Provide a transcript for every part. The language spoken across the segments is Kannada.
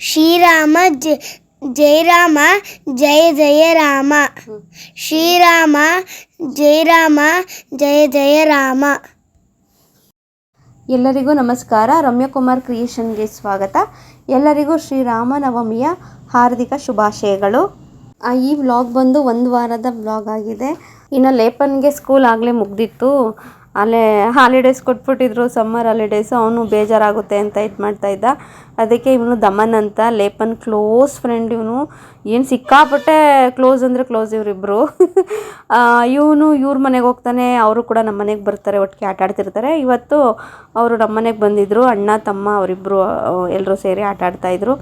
ಶ್ರೀರಾಮ ಜಯ ರಾಮ ಜಯ ಜಯ ರಾಮ. ಶ್ರೀರಾಮ ಜಯ ರಾಮ ಜಯ ಜಯ ರಾಮ. ಎಲ್ಲರಿಗೂ ನಮಸ್ಕಾರ. ರಮ್ಯಕುಮಾರ್ ಕ್ರಿಯೇಷನ್ಗೆ ಸ್ವಾಗತ. ಎಲ್ಲರಿಗೂ ಶ್ರೀರಾಮನವಮಿಯ ಹಾರ್ದಿಕ ಶುಭಾಶಯಗಳು. ಈ ವ್ಲಾಗ್ ಬಂದು ಒಂದು ವಾರದ ವ್ಲಾಗ್ ಆಗಿದೆ. ಇನ್ನು ಲೇಪನ್ಗೆ ಸ್ಕೂಲ್ ಆಗಲೇ ಮುಗ್ದಿತ್ತು. ಅಲ್ಲೇ ಹಾಲಿಡೇಸ್ ಕೊಟ್ಬಿಟ್ಟಿದ್ರು, ಸಮ್ಮರ್ ಹಾಲಿಡೇಸು. ಅವನು ಬೇಜಾರಾಗುತ್ತೆ ಅಂತ ಇದು ಮಾಡ್ತಾಯಿದ್ದ. ಅದಕ್ಕೆ ಇವನು ದಮನ್ ಅಂತ, ಲೇಪನ್ ಕ್ಲೋಸ್ ಫ್ರೆಂಡ್. ಇವನು ಏನು ಸಿಕ್ಕಾಪಟ್ಟೆ ಕ್ಲೋಸ್ ಅಂದರೆ ಕ್ಲೋಸ್ ಇವರಿಬ್ಬರು. ಇವನು ಇವ್ರ ಮನೆಗೆ ಹೋಗ್ತಾನೆ, ಅವರು ಕೂಡ ನಮ್ಮ ಮನೆಗೆ ಬರ್ತಾರೆ, ಒಟ್ಟಿಗೆ ಆಟ ಆಡ್ತಿರ್ತಾರೆ. ಇವತ್ತು ಅವರು ನಮ್ಮ ಮನೆಗೆ ಬಂದಿದ್ದರು, ಅಣ್ಣ ತಮ್ಮ ಅವರಿಬ್ಬರು ಎಲ್ಲರೂ ಸೇರಿ ಆಟ ಆಡ್ತಾಯಿದ್ರು.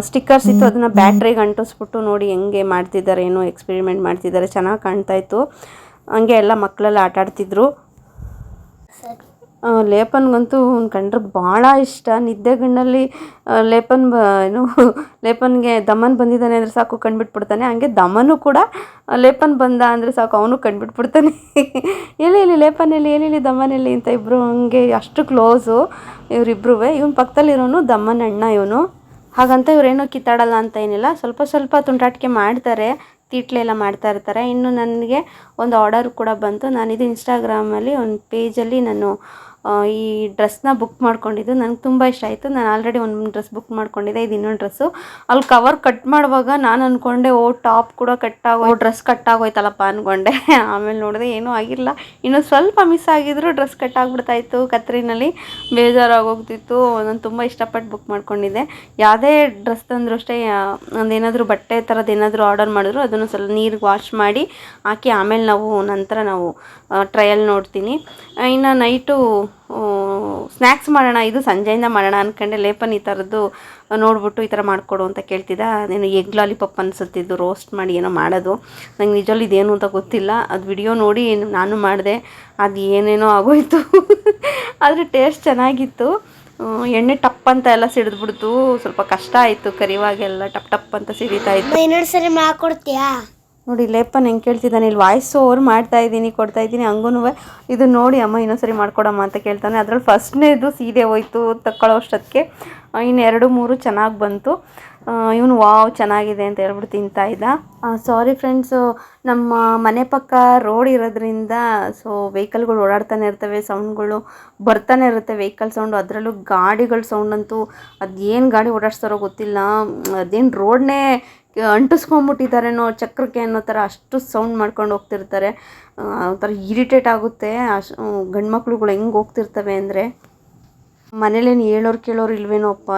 ಸ್ಟಿಕ್ಕರ್ಸ್ ಇತ್ತು, ಅದನ್ನು ಬ್ಯಾಟ್ರಿಗೆ ಅಂಟಿಸ್ಬಿಟ್ಟು ನೋಡಿ ಹೆಂಗೆ ಮಾಡ್ತಿದ್ದಾರೆ, ಏನೋ ಎಕ್ಸ್ಪೆರಿಮೆಂಟ್ ಮಾಡ್ತಿದ್ದಾರೆ, ಚೆನ್ನಾಗಿ ಕಾಣ್ತಾಯಿತ್ತು. ಹಂಗೆ ಎಲ್ಲ ಮಕ್ಕಳೆಲ್ಲ ಆಟ ಆಡ್ತಿದ್ರು. ಲೇಪನ್ಗಂತೂ ಅವ್ನು ಕಂಡ್ರೆ ಭಾಳ ಇಷ್ಟ. ನಿದ್ದೆಗಣ್ಣಲ್ಲಿ ಲೇಪನ್ಗೆ ದಮನ್ ಬಂದಿದ್ದಾನೆ ಅಂದರೆ ಸಾಕು ಕಂಡುಬಿಟ್ಬಿಡ್ತಾನೆ. ಹಂಗೆ ದಮನು ಕೂಡ ಲೇಪನ್ ಬಂದ ಅಂದರೆ ಸಾಕು ಅವನು ಕಂಡುಬಿಟ್ಬಿಡ್ತಾನೆ. ಎಲ್ಲಿ ಲೇಪನ್ ಎಲ್ಲಿ ದಮನ್ ಎಲ್ಲಿ ಅಂತ ಇಬ್ಬರು ಹಂಗೆ ಅಷ್ಟು ಕ್ಲೋಸು ಇವರಿಬ್ರು. ಇವನು ಪಕ್ಕದಲ್ಲಿರೋನು ದಮನ್ ಅಣ್ಣ ಇವನು. ಹಾಗಂತ ಇವರೇನೋ ಕಿತ್ತಾಡಲ್ಲ ಅಂತ ಏನಿಲ್ಲ, ಸ್ವಲ್ಪ ತುಂಟಾಟಿಕೆ ಮಾಡ್ತಾರೆ, ತೀಟ್ಲೆಲ್ಲ ಮಾಡ್ತಾ ಇರ್ತಾರೆ. ಇನ್ನು ನನಗೆ ಒಂದು ಆರ್ಡರ್ ಕೂಡ ಬಂತು. ನಾನಿದು ಇನ್ಸ್ಟಾಗ್ರಾಮಲ್ಲಿ ಒಂದು ಪೇಜಲ್ಲಿ ನಾನು ಈ ಡ್ರೆಸ್ನ ಬುಕ್ ಮಾಡ್ಕೊಂಡಿದ್ದು. ನನಗೆ ತುಂಬ ಇಷ್ಟ ಆಯಿತು. ನಾನು ಆಲ್ರೆಡಿ ಒಂದು ಡ್ರೆಸ್ ಬುಕ್ ಮಾಡ್ಕೊಂಡಿದ್ದೆ, ಇದು ಇನ್ನೊಂದು ಡ್ರೆಸ್ಸು. ಅಲ್ಲಿ ಕವರ್ ಕಟ್ ಮಾಡುವಾಗ ನಾನು ಅಂದ್ಕೊಂಡೆ ಟಾಪ್ ಕೂಡ ಡ್ರೆಸ್ ಕಟ್ಟಾಗೋಯ್ತಲ್ಲಪ್ಪ ಅಂದ್ಕೊಂಡೆ. ಆಮೇಲೆ ನೋಡಿದೆ ಏನೂ ಆಗಿಲ್ಲ, ಇನ್ನೂ ಸ್ವಲ್ಪ ಮಿಸ್ ಆಗಿದ್ರು ಡ್ರೆಸ್ ಕಟ್ಟಾಗ್ಬಿಡ್ತಾಯಿತ್ತು. ಕತ್ರಿನಲ್ಲಿ ಬೇಜಾರಾಗೋಗ್ತಿತ್ತು. ನಾನು ತುಂಬ ಇಷ್ಟಪಟ್ಟು ಬುಕ್ ಮಾಡ್ಕೊಂಡಿದ್ದೆ. ಯಾವುದೇ ಡ್ರೆಸ್ ತಂದರೂ ಅಷ್ಟೇ, ಒಂದೇನಾದರೂ ಬಟ್ಟೆ ಥರದ್ದು ಏನಾದರೂ ಆರ್ಡರ್ ಮಾಡಿದ್ರು ಅದನ್ನು ಸ್ವಲ್ಪ ನೀರಿಗೆ ವಾಶ್ ಮಾಡಿ ಹಾಕಿ ಆಮೇಲೆ ನಂತರ ನಾವು ಟ್ರಯಲ್ ನೋಡ್ತೀನಿ. ಇನ್ನು ನೈಟು ಸ್ನ್ಯಾಕ್ಸ್ ಮಾಡೋಣ, ಇದು ಸಂಜೆಯಿಂದ ಮಾಡೋಣ ಅಂದ್ಕೊಂಡೆ. ಲೇಪನ್ ಈ ಥರದ್ದು ನೋಡ್ಬಿಟ್ಟು ಈ ಥರ ಮಾಡಿಕೊಡು ಅಂತ ಕೇಳ್ತಿದ್ದ. ಅದೇನು ಎಗ್ ಲಾಲಿಪಾಪ್ ಅನಿಸುತ್ತಿದ್ದು, ರೋಸ್ಟ್ ಮಾಡಿ ಏನೋ ಮಾಡೋದು. ನಂಗೆ ನಿಜವಲ್ಲಿ ಇದೇನು ಅಂತ ಗೊತ್ತಿಲ್ಲ. ಅದು ವಿಡಿಯೋ ನೋಡಿ ನಾನು ಮಾಡಿದೆ, ಅದು ಏನೇನೋ ಆಗೋಯ್ತು. ಆದರೆ ಟೇಸ್ಟ್ ಚೆನ್ನಾಗಿತ್ತು. ಎಣ್ಣೆ ಟಪ್ ಅಂತ ಎಲ್ಲ ಸಿಡಿದ್ಬಿಡ್ತು. ಸ್ವಲ್ಪ ಕಷ್ಟ ಆಯಿತು, ಕರಿವಾಗೆಲ್ಲ ಟಪ್ ಅಂತ ಸಿಡಿತಾ ಇತ್ತು. ಇನ್ನೊಂದು ಸರಿ ಮಾಡ್ಕೊಡ್ತೀಯಾ ನೋಡಿ ಲೇಪನ್ ಹೆಂಗೆ ಕೇಳ್ತಿದ್ದಾನೆ. ಇಲ್ಲಿ ವಾಯ್ಸ್ ಓವರ್ ಕೊಡ್ತಾಯಿದ್ದೀನಿ. ಹಂಗೂ ಇದು ನೋಡಿ ಅಮ್ಮ ಇನ್ನೊಂದ್ಸರಿ ಮಾಡ್ಕೊಡಮ್ಮ ಅಂತ ಕೇಳ್ತಾನೆ. ಅದರಲ್ಲಿ ಫಸ್ಟ್ನೇದು ಸೀದೆ ಹೋಯ್ತು ತಗೊಳ್ಳೋ ಅಷ್ಟೊತ್ತಿಗೆ. ಇನ್ನು 2-3 ಚೆನ್ನಾಗಿ ಬಂತು. ಇವನು ವಾವ್ ಚೆನ್ನಾಗಿದೆ ಅಂತ ಹೇಳ್ಬಿಟ್ಟು ತಿಂತಾ ಇದ್ದ. ಸಾರಿ ಫ್ರೆಂಡ್ಸು, ನಮ್ಮ ಮನೆ ಪಕ್ಕ ರೋಡ್ ಇರೋದ್ರಿಂದ ವೆಹಿಕಲ್ಗಳು ಓಡಾಡ್ತಾನೆ ಇರ್ತವೆ, ಸೌಂಡ್ಗಳು ಬರ್ತಾನೆ ಇರುತ್ತೆ, ವೆಹಿಕಲ್ ಸೌಂಡು. ಅದರಲ್ಲೂ ಗಾಡಿಗಳ ಸೌಂಡಂತೂ ಅದೇನು ಗಾಡಿ ಓಡಾಡ್ಸ್ತಾರೋ ಗೊತ್ತಿಲ್ಲ. ಅದೇನು ರೋಡ್ನೇ ಅಂಟಿಸ್ಕೊಂಬಿಟ್ಟಿದ್ದಾರೇನೋ ಚಕ್ರಕ್ಕೆ ಅನ್ನೋ ಥರ ಅಷ್ಟು ಸೌಂಡ್ ಮಾಡ್ಕೊಂಡು ಹೋಗ್ತಿರ್ತಾರೆ. ಒಂಥರ ಇರಿಟೇಟ್ ಆಗುತ್ತೆ. ಗಂಡು ಮಕ್ಳುಗಳು ಹೆಂಗೆ ಹೋಗ್ತಿರ್ತವೆ ಅಂದರೆ. ಮನೇಲೇನು ಹೇಳೋರು ಕೇಳೋರು ಇಲ್ವೇನೋಪ್ಪ,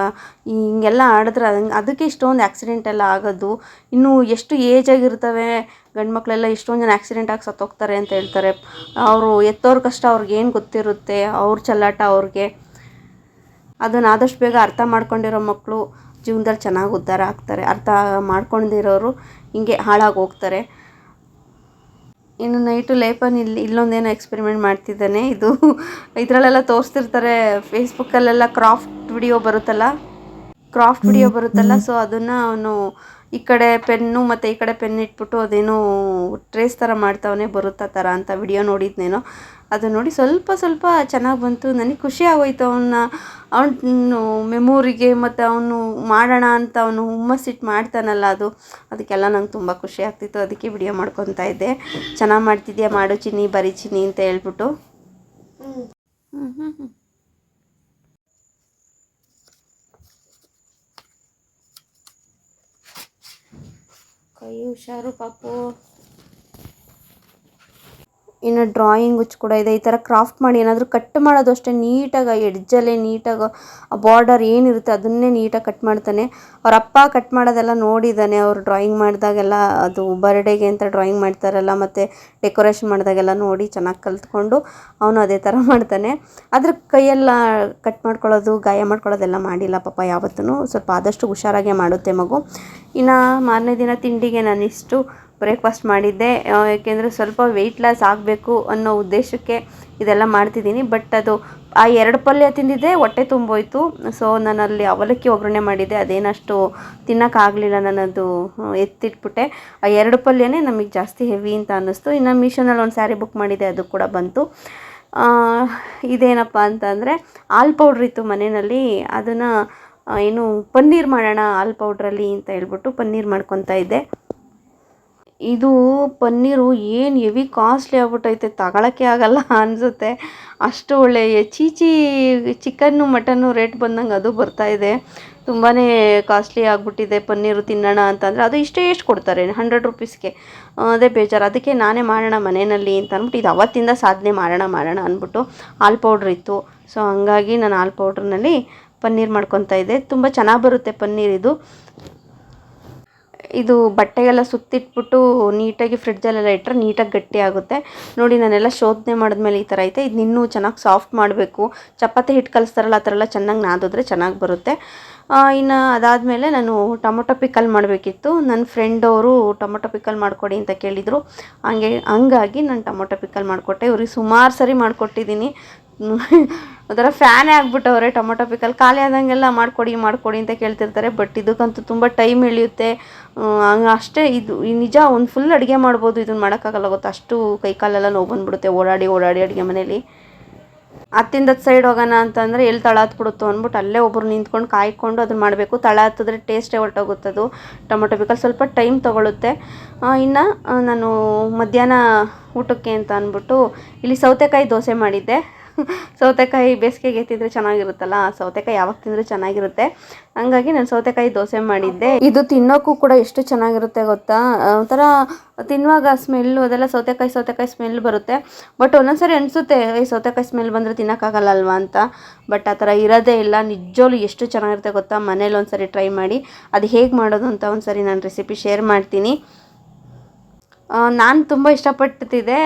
ಹಿಂಗೆಲ್ಲ ಆಡಿದ್ರೆ ಅದಕ್ಕೆ ಇಷ್ಟೊಂದು ಆ್ಯಕ್ಸಿಡೆಂಟ್ ಎಲ್ಲ ಆಗೋದು. ಇನ್ನು ಎಷ್ಟು ಏಜ್ ಆಗಿರ್ತವೆ ಗಂಡು ಮಕ್ಕಳೆಲ್ಲ ಇಷ್ಟೊಂದು ಜನ ಆ್ಯಕ್ಸಿಡೆಂಟ್ ಆಗಿ ಸತ್ತೋಗ್ತಾರೆ ಅಂತ ಹೇಳ್ತಾರೆ. ಅವರು ಎತ್ತೋರ ಕಷ್ಟ ಅವ್ರಿಗೇನು ಗೊತ್ತಿರುತ್ತೆ, ಅವ್ರ ಚಲ್ಲಾಟ ಅವ್ರಿಗೆ. ಅದನ್ನು ಆದಷ್ಟು ಬೇಗ ಅರ್ಥ ಮಾಡ್ಕೊಂಡಿರೋ ಮಕ್ಕಳು ಜೀವನದಲ್ಲಿ ಚೆನ್ನಾಗಿ ಉದ್ಧಾರ ಆಗ್ತಾರೆ. ಅರ್ಥ ಮಾಡ್ಕೊಂಡಿರೋರು ಹಿಂಗೆ ಹಾಳಾಗಿ ಹೋಗ್ತಾರೆ. ಇನ್ನು ನೈಟು ಲೇಪನ್ ಇಲ್ಲೊಂದೇನೋ ಎಕ್ಸ್ಪೆರಿಮೆಂಟ್ ಮಾಡ್ತಿದ್ದಾನೆ. ಇದರಲ್ಲೆಲ್ಲ ತೋರಿಸ್ತಿರ್ತಾರೆ ಫೇಸ್ಬುಕ್ಕಲ್ಲೆಲ್ಲ ಕ್ರಾಫ್ಟ್ ವಿಡಿಯೋ ಬರುತ್ತಲ್ಲ. ಸೊ ಅದನ್ನು ಅವನು ಈ ಕಡೆ ಪೆನ್ನು ಮತ್ತು ಈ ಕಡೆ ಪೆನ್ ಇಟ್ಬಿಟ್ಟು ಅದೇನೋ ಟ್ರೇಸ್ ಥರ ಮಾಡ್ತಾವನೆ, ಬರುತ್ತಾ ಥರ ಅಂತ ವಿಡಿಯೋ ನೋಡಿದ್ನೇನೋ. ಅದು ನೋಡಿ ಸ್ವಲ್ಪ ಚೆನ್ನಾಗಿ ಬಂತು. ನನಗೆ ಖುಷಿ ಆಗೋಯ್ತು. ಅವನು ಮೆಮೊರಿಗೆ ಮತ್ತು ಅವನು ಮಾಡೋಣ ಅಂತ ಅವನು ಹುಮ್ಮಸ್ಸಿಟ್ಟು ಮಾಡ್ತಾನಲ್ಲ, ಅದಕ್ಕೆಲ್ಲ ನಂಗೆ ತುಂಬ ಖುಷಿ ಆಗ್ತಿತ್ತು. ಅದಕ್ಕೆ ವಿಡಿಯೋ ಮಾಡ್ಕೊತಾ ಇದ್ದೆ. ಚೆನ್ನಾಗಿ ಮಾಡ್ತಿದ್ಯಾ, ಮಾಡು ಚಿನ್ನಿ, ಬರೀ ಚಿನ್ನಿ ಅಂತ ಹೇಳ್ಬಿಟ್ಟು. ಕೈ ಹುಷಾರು ಪಾಪು. ಇನ್ನು ಡ್ರಾಯಿಂಗ್ ಹುಚ್ಚು ಕೂಡ ಇದೆ. ಈ ಥರ ಕ್ರಾಫ್ಟ್ ಮಾಡಿ ಏನಾದರೂ ಕಟ್ ಮಾಡೋದು ಅಷ್ಟೇ ನೀಟಾಗಿ ಎಡ್ಜಲ್ಲೇ ನೀಟಾಗಿ ಆ ಬಾರ್ಡರ್ ಏನಿರುತ್ತೆ ಅದನ್ನೇ ನೀಟಾಗಿ ಕಟ್ ಮಾಡ್ತಾನೆ. ಅವ್ರ ಅಪ್ಪ ಕಟ್ ಮಾಡೋದೆಲ್ಲ ನೋಡಿದ್ದಾನೆ. ಅವ್ರು ಡ್ರಾಯಿಂಗ್ ಮಾಡಿದಾಗೆಲ್ಲ, ಅದು ಬರ್ಡೇಗೆ ಅಂತ ಡ್ರಾಯಿಂಗ್ ಮಾಡ್ತಾರಲ್ಲ ಮತ್ತು ಡೆಕೋರೇಷನ್ ಮಾಡಿದಾಗೆಲ್ಲ ನೋಡಿ ಚೆನ್ನಾಗಿ ಕಲ್ತ್ಕೊಂಡು ಅವನು ಅದೇ ಥರ ಮಾಡ್ತಾನೆ. ಅದ್ರ ಕೈಯೆಲ್ಲ ಕಟ್ ಮಾಡ್ಕೊಳ್ಳೋದು, ಗಾಯ ಮಾಡ್ಕೊಳ್ಳೋದೆಲ್ಲ ಮಾಡಿಲ್ಲ ಪಾಪ ಯಾವತ್ತೂ. ಸ್ವಲ್ಪ ಆದಷ್ಟು ಹುಷಾರಾಗೆ ಮಾಡುತ್ತೆ ಮಗು. ಇನ್ನು ಮಾರನೇ ದಿನ ತಿಂಡಿಗೆ ನಾನಿಷ್ಟು ಬ್ರೇಕ್ಫಾಸ್ಟ್ ಮಾಡಿದ್ದೆ. ಏಕೆಂದರೆ ಸ್ವಲ್ಪ ವೆಯ್ಟ್ ಲಾಸ್ ಆಗಬೇಕು ಅನ್ನೋ ಉದ್ದೇಶಕ್ಕೆ ಇದೆಲ್ಲ ಮಾಡ್ತಿದ್ದೀನಿ. ಬಟ್ ಅದು ಆ 2 ಪಲ್ಯ ತಿಂದಿದ್ದೆ ಹೊಟ್ಟೆ ತುಂಬೋಯ್ತು. ಸೊ ನಾನಲ್ಲಿ ಅವಲಕ್ಕಿ ಒಗ್ಗರಣೆ ಮಾಡಿದ್ದೆ, ಅದೇನಷ್ಟು ತಿನ್ನೋಕ್ಕಾಗಲಿಲ್ಲ. ನಾನದು ಎತ್ತಿಟ್ಬಿಟ್ಟೆ. ಆ 2 ಪಲ್ಯನೇ ನಮಗೆ ಜಾಸ್ತಿ ಹೆವಿ ಅಂತ ಅನ್ನಿಸ್ತು. ಇನ್ನು ಮೀಶೋನಲ್ಲಿ ಒಂದು ಸ್ಯಾರಿ ಬುಕ್ ಮಾಡಿದ್ದೆ, ಅದು ಕೂಡ ಬಂತು. ಇದೇನಪ್ಪ ಅಂತಂದರೆ ಹಾಲು ಪೌಡ್ರ್ ಇತ್ತು ಮನೆಯಲ್ಲಿ. ಅದನ್ನು ಏನು ಪನ್ನೀರ್ ಮಾಡೋಣ ಹಾಲು ಪೌಡ್ರಲ್ಲಿ ಅಂತ ಹೇಳ್ಬಿಟ್ಟು ಪನ್ನೀರ್ ಮಾಡ್ಕೊತಾ ಇದ್ದೆ. ಇದು ಪನ್ನೀರು ಏನು ಹೆವಿ ಕಾಸ್ಟ್ಲಿ ಆಗ್ಬಿಟ್ಟೈತೆ, ತಗೊಳಕ್ಕೆ ಆಗಲ್ಲ ಅನಿಸುತ್ತೆ, ಅಷ್ಟು ಒಳ್ಳೆ ಚೀಚಿ ಚಿಕನ್ನು ಮಟನ್ನು ರೇಟ್ ಬಂದಂಗೆ ಅದು ಬರ್ತಾಯಿದೆ. ತುಂಬಾ ಕಾಸ್ಟ್ಲಿ ಆಗಿಬಿಟ್ಟಿದೆ ಪನ್ನೀರು ತಿನ್ನೋಣ ಅಂತಂದರೆ. ಅದು ಎಷ್ಟು ಕೊಡ್ತಾರೆ 100 ರೂಪೀಸ್ಗೆ, ಅದೇ ಬೇಜಾರು. ಅದಕ್ಕೆ ನಾನೇ ಮಾಡೋಣ ಮನೆಯಲ್ಲಿ ಅಂತ ಅಂದ್ಬಿಟ್ಟು ಇದು ಅವತ್ತಿಂದ ಸಾಧನೆ ಮಾಡೋಣ ಅಂದ್ಬಿಟ್ಟು ಹಾಲು ಪೌಡ್ರ್ ಇತ್ತು. ಸೊ ಹಂಗಾಗಿ ನಾನು ಹಾಲು ಪೌಡ್ರ್ನಲ್ಲಿ ಪನ್ನೀರ್ ಮಾಡ್ಕೊತಾ ಇದ್ದೆ. ತುಂಬ ಚೆನ್ನಾಗಿ ಬರುತ್ತೆ ಪನ್ನೀರ್. ಇದು ಬಟ್ಟೆಗೆಲ್ಲ ಸುತ್ತಿಟ್ಬಿಟ್ಟು ನೀಟಾಗಿ ಫ್ರಿಡ್ಜಲ್ಲೆಲ್ಲ ಇಟ್ಟರೆ ನೀಟಾಗಿ ಗಟ್ಟಿ ಆಗುತ್ತೆ. ನೋಡಿ ನಾನೆಲ್ಲ ಶೋಧನೆ ಮಾಡಿದ್ಮೇಲೆ ಈ ಥರ ಐತೆ. ಇದು ಇನ್ನೂ ಚೆನ್ನಾಗಿ ಸಾಫ್ಟ್ ಮಾಡಬೇಕು. ಚಪಾತಿ ಹಿಟ್ಟು ಕಲಿಸ್ತಾರಲ್ಲ ಆ ಥರ ಎಲ್ಲ ಚೆನ್ನಾಗಿ ನಾದಿದ್ರೆ ಚೆನ್ನಾಗಿ ಬರುತ್ತೆ. ಇನ್ನು ಅದಾದಮೇಲೆ ನಾನು ಟೊಮೊಟೊ ಪಿಕಲ್ ಮಾಡಬೇಕಿತ್ತು. ನನ್ನ ಫ್ರೆಂಡ್ ಅವರು ಟೊಮೊಟೊ ಪಿಕಲ್ ಮಾಡಿಕೊಡಿ ಅಂತ ಕೇಳಿದರು. ಹಂಗಾಗಿ ನಾನು ಟೊಮೊಟೊ ಪಿಕಲ್ ಮಾಡಿಕೊಟ್ಟೆ. ಇವ್ರಿಗೆ ಸುಮಾರು ಸರಿ ಮಾಡಿಕೊಟ್ಟಿದ್ದೀನಿ. ಒಂಥರ ಫ್ಯಾನೇ ಆಗ್ಬಿಟ್ಟವ್ರೆ. ಟೊಮೊಟೊ ಪಿಕಲ್ ಖಾಲಿ ಆದಂಗೆಲ್ಲ ಮಾಡಿಕೊಡಿ ಅಂತ ಕೇಳ್ತಿರ್ತಾರೆ. ಬಟ್ ಇದಕ್ಕಂತೂ ತುಂಬ ಟೈಮ್ ಎಳೆಯುತ್ತೆ. ಅಷ್ಟೇ ಇದು ನಿಜ, ಒಂದು ಫುಲ್ ಅಡುಗೆ ಮಾಡ್ಬೋದು, ಇದನ್ನು ಮಾಡೋಕ್ಕಾಗಲ್ಲ ಗೊತ್ತಾ, ಅಷ್ಟು ಕೈಕಾಲೆಲ್ಲ ನೋವು ಬಂದುಬಿಡುತ್ತೆ ಓಡಾಡಿ ಅಡುಗೆ ಮನೇಲಿ. ಹತ್ತಿಂದ ಸೈಡ್ ಹೋಗೋಣ ಅಂತಂದರೆ ಎಲ್ಲಿ ತಳ ಹತ್ಬಿಡುತ್ತೋ ಅಂದ್ಬಿಟ್ಟು ಅಲ್ಲೇ ಒಬ್ಬರು ನಿಂತ್ಕೊಂಡು ಕಾಯ್ಕೊಂಡು ಅದನ್ನು ಮಾಡಬೇಕು. ತಳ ಹತ್ತಿದ್ರೆ ಟೇಸ್ಟೇ ಹೊರಟೋಗುತ್ತದು. ಟೊಮೊಟೊ ಪಿಕಲ್ ಸ್ವಲ್ಪ ಟೈಮ್ ತೊಗೊಳುತ್ತೆ. ಇನ್ನು ನಾನು ಮಧ್ಯಾಹ್ನ ಊಟಕ್ಕೆ ಅಂತ ಅಂದ್ಬಿಟ್ಟು ಇಲ್ಲಿ ಸೌತೆಕಾಯಿ ದೋಸೆ ಮಾಡಿದ್ದೆ. ಸೌತೆಕಾಯಿ ಬೇಸಿಗೆಗೆ ತಿಂದರೆ ಚೆನ್ನಾಗಿರುತ್ತಲ್ಲ, ಸೌತೆಕಾಯಿ ಯಾವಾಗ ತಿಂದರೆ ಚೆನ್ನಾಗಿರುತ್ತೆ, ಹಂಗಾಗಿ ನಾನು ಸೌತೆಕಾಯಿ ದೋಸೆ ಮಾಡಿದ್ದೆ. ಇದು ತಿನ್ನೋಕ್ಕೂ ಕೂಡ ಎಷ್ಟು ಚೆನ್ನಾಗಿರುತ್ತೆ ಗೊತ್ತಾ, ಒಂಥರ ತಿನ್ನುವಾಗ ಸ್ಮೆಲ್ಲು ಅದೆಲ್ಲ ಸೌತೆಕಾಯಿ ಸ್ಮೆಲ್ ಬರುತ್ತೆ. ಬಟ್ ಒಂದೊಂದ್ಸರಿ ಅನಿಸುತ್ತೆ ಈ ಸೌತೆಕಾಯಿ ಸ್ಮೆಲ್ ಬಂದರೆ ತಿನ್ನೋಕ್ಕಾಗಲ್ಲ ಅಲ್ವಾ ಅಂತ. ಬಟ್ ಆ ಥರ ಇರೋದೇ ಇಲ್ಲ. ನಿಜವಾಗ್ಲೂ ಎಷ್ಟು ಚೆನ್ನಾಗಿರುತ್ತೆ ಗೊತ್ತಾ. ಮನೇಲಿ ಒಂದ್ಸರಿ ಟ್ರೈ ಮಾಡಿ. ಅದು ಹೇಗೆ ಮಾಡೋದು ಅಂತ ಒಂದ್ಸರಿ ನಾನು ರೆಸಿಪಿ ಶೇರ್ ಮಾಡ್ತೀನಿ. ನಾನು ತುಂಬ ಇಷ್ಟಪಟ್ಟಿದ್ದೆ.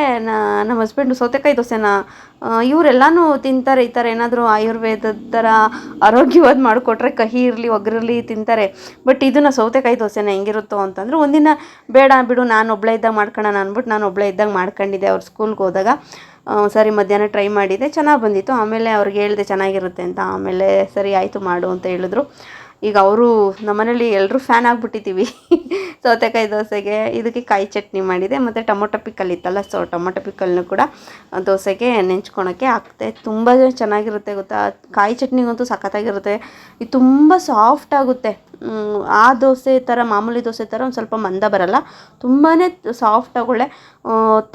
ನಮ್ಮ ಹಸ್ಬೆಂಡು ಸೌತೆಕಾಯಿ ದೋಸೆನ ಇವರೆಲ್ಲನೂ ತಿಂತಾರೆ. ಈ ಥರ ಏನಾದರೂ ಆಯುರ್ವೇದದ ಥರ ಆರೋಗ್ಯವಾದ ಮಾಡಿಕೊಟ್ರೆ ಕಹಿ ಇರಲಿ ಒಗ್ಗಿರಲಿ ತಿಂತಾರೆ. ಬಟ್ ಇದನ್ನು ಸೌತೆಕಾಯಿ ದೋಸೆನ ಹೆಂಗಿರುತ್ತೋ ಅಂತಂದರೆ ಒಂದಿನ ಬೇಡ ಬಿಡು ನಾನು ಒಬ್ಬಳೇ ಇದ್ದಾಗ ಮಾಡ್ಕೊಳ್ಳೋಣ ಅಂದ್ಬಿಟ್ಟು ನಾನು ಒಬ್ಬಳೇ ಇದ್ದಾಗ ಮಾಡ್ಕೊಂಡಿದ್ದೆ. ಅವ್ರು ಸ್ಕೂಲ್ಗೆ ಹೋದಾಗ ಸರಿ ಮಧ್ಯಾಹ್ನ ಟ್ರೈ ಮಾಡಿದ್ದೆ, ಚೆನ್ನಾಗಿ ಬಂದಿತ್ತು. ಆಮೇಲೆ ಅವ್ರಿಗೆ ಹೇಳಿದೆ ಚೆನ್ನಾಗಿರುತ್ತೆ ಅಂತ. ಆಮೇಲೆ ಸರಿ ಆಯಿತು ಮಾಡು ಅಂತ ಹೇಳಿದ್ರು. ಈಗ ಅವರು ನಮ್ಮನೇಲಿ ಎಲ್ಲರೂ ಫ್ಯಾನ್ ಆಗಿಬಿಟ್ಟಿದ್ದೀವಿ ಸೌತೆಕಾಯಿ ದೋಸೆಗೆ. ಇದಕ್ಕೆ ಕಾಯಿ ಚಟ್ನಿ ಮಾಡಿದೆ ಮತ್ತು ಟೊಮೊಟೊ ಪಿಕಲ್ ಇತ್ತಲ್ಲ, ಸೊ ಟೊಮೊಟೊ ಪಿಕಲ್ನು ಕೂಡ ದೋಸೆಗೆ ನೆಂಚ್ಕೊಳಕ್ಕೆ ಹಾಕ್ತೆ. ತುಂಬ ಚೆನ್ನಾಗಿರುತ್ತೆ ಗೊತ್ತಾ. ಕಾಯಿ ಚಟ್ನಿಗಂತೂ ಸಖತ್ತಾಗಿರುತ್ತೆ. ಇದು ತುಂಬ ಸಾಫ್ಟ್ ಆಗುತ್ತೆ. ಆ ದೋಸೆ ಥರ ಮಾಮೂಲಿ ದೋಸೆ ಥರ ಒಂದು ಸ್ವಲ್ಪ ಮಂದ ಬರಲ್ಲ, ತುಂಬಾ ಸಾಫ್ಟಾಗಿ ಒಳ್ಳೆ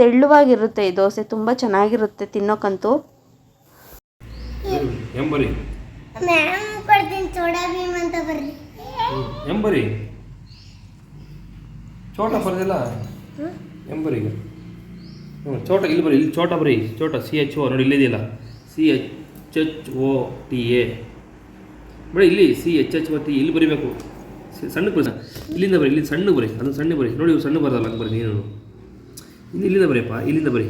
ತೆಳ್ಳುವಾಗಿರುತ್ತೆ ಈ ದೋಸೆ. ತುಂಬ ಚೆನ್ನಾಗಿರುತ್ತೆ ತಿನ್ನೋಕ್ಕಂತೂ. ಎಂಬರಿ ಚೋಟ ಬರ್ದಿಲ್ಲ ಎಂಬರಿಗೆ ಚೋಟ ಇಲ್ಲಿ ಬರೀ, ಇಲ್ಲಿ ಚೋಟ ಬರೀ, ಚೋಟ CHO ನೋಡಿ ಇಲ್ಲಿದೆಯಲ್ಲ CHHOTA ಬರೀ, ಇಲ್ಲಿ CHHOT ಇಲ್ಲಿ ಬರೀಬೇಕು. ಸಣ್ಣಕ್ಕೆ ಬರೀ, ಇಲ್ಲಿಂದ ಬರೀ, ಇಲ್ಲಿ ಸಣ್ಣ ಬರೀ, ಅದು ಸಣ್ಣ ಬರೀ ನೋಡಿ, ಇವ್ರು ಸಣ್ಣ ಬರಲ್ಲ ಹಂಗೆ ಬರೀ. ನೀನು ಇಲ್ಲಿಂದ ಬರೀಪ್ಪ, ಇಲ್ಲಿಂದ ಬರೀ.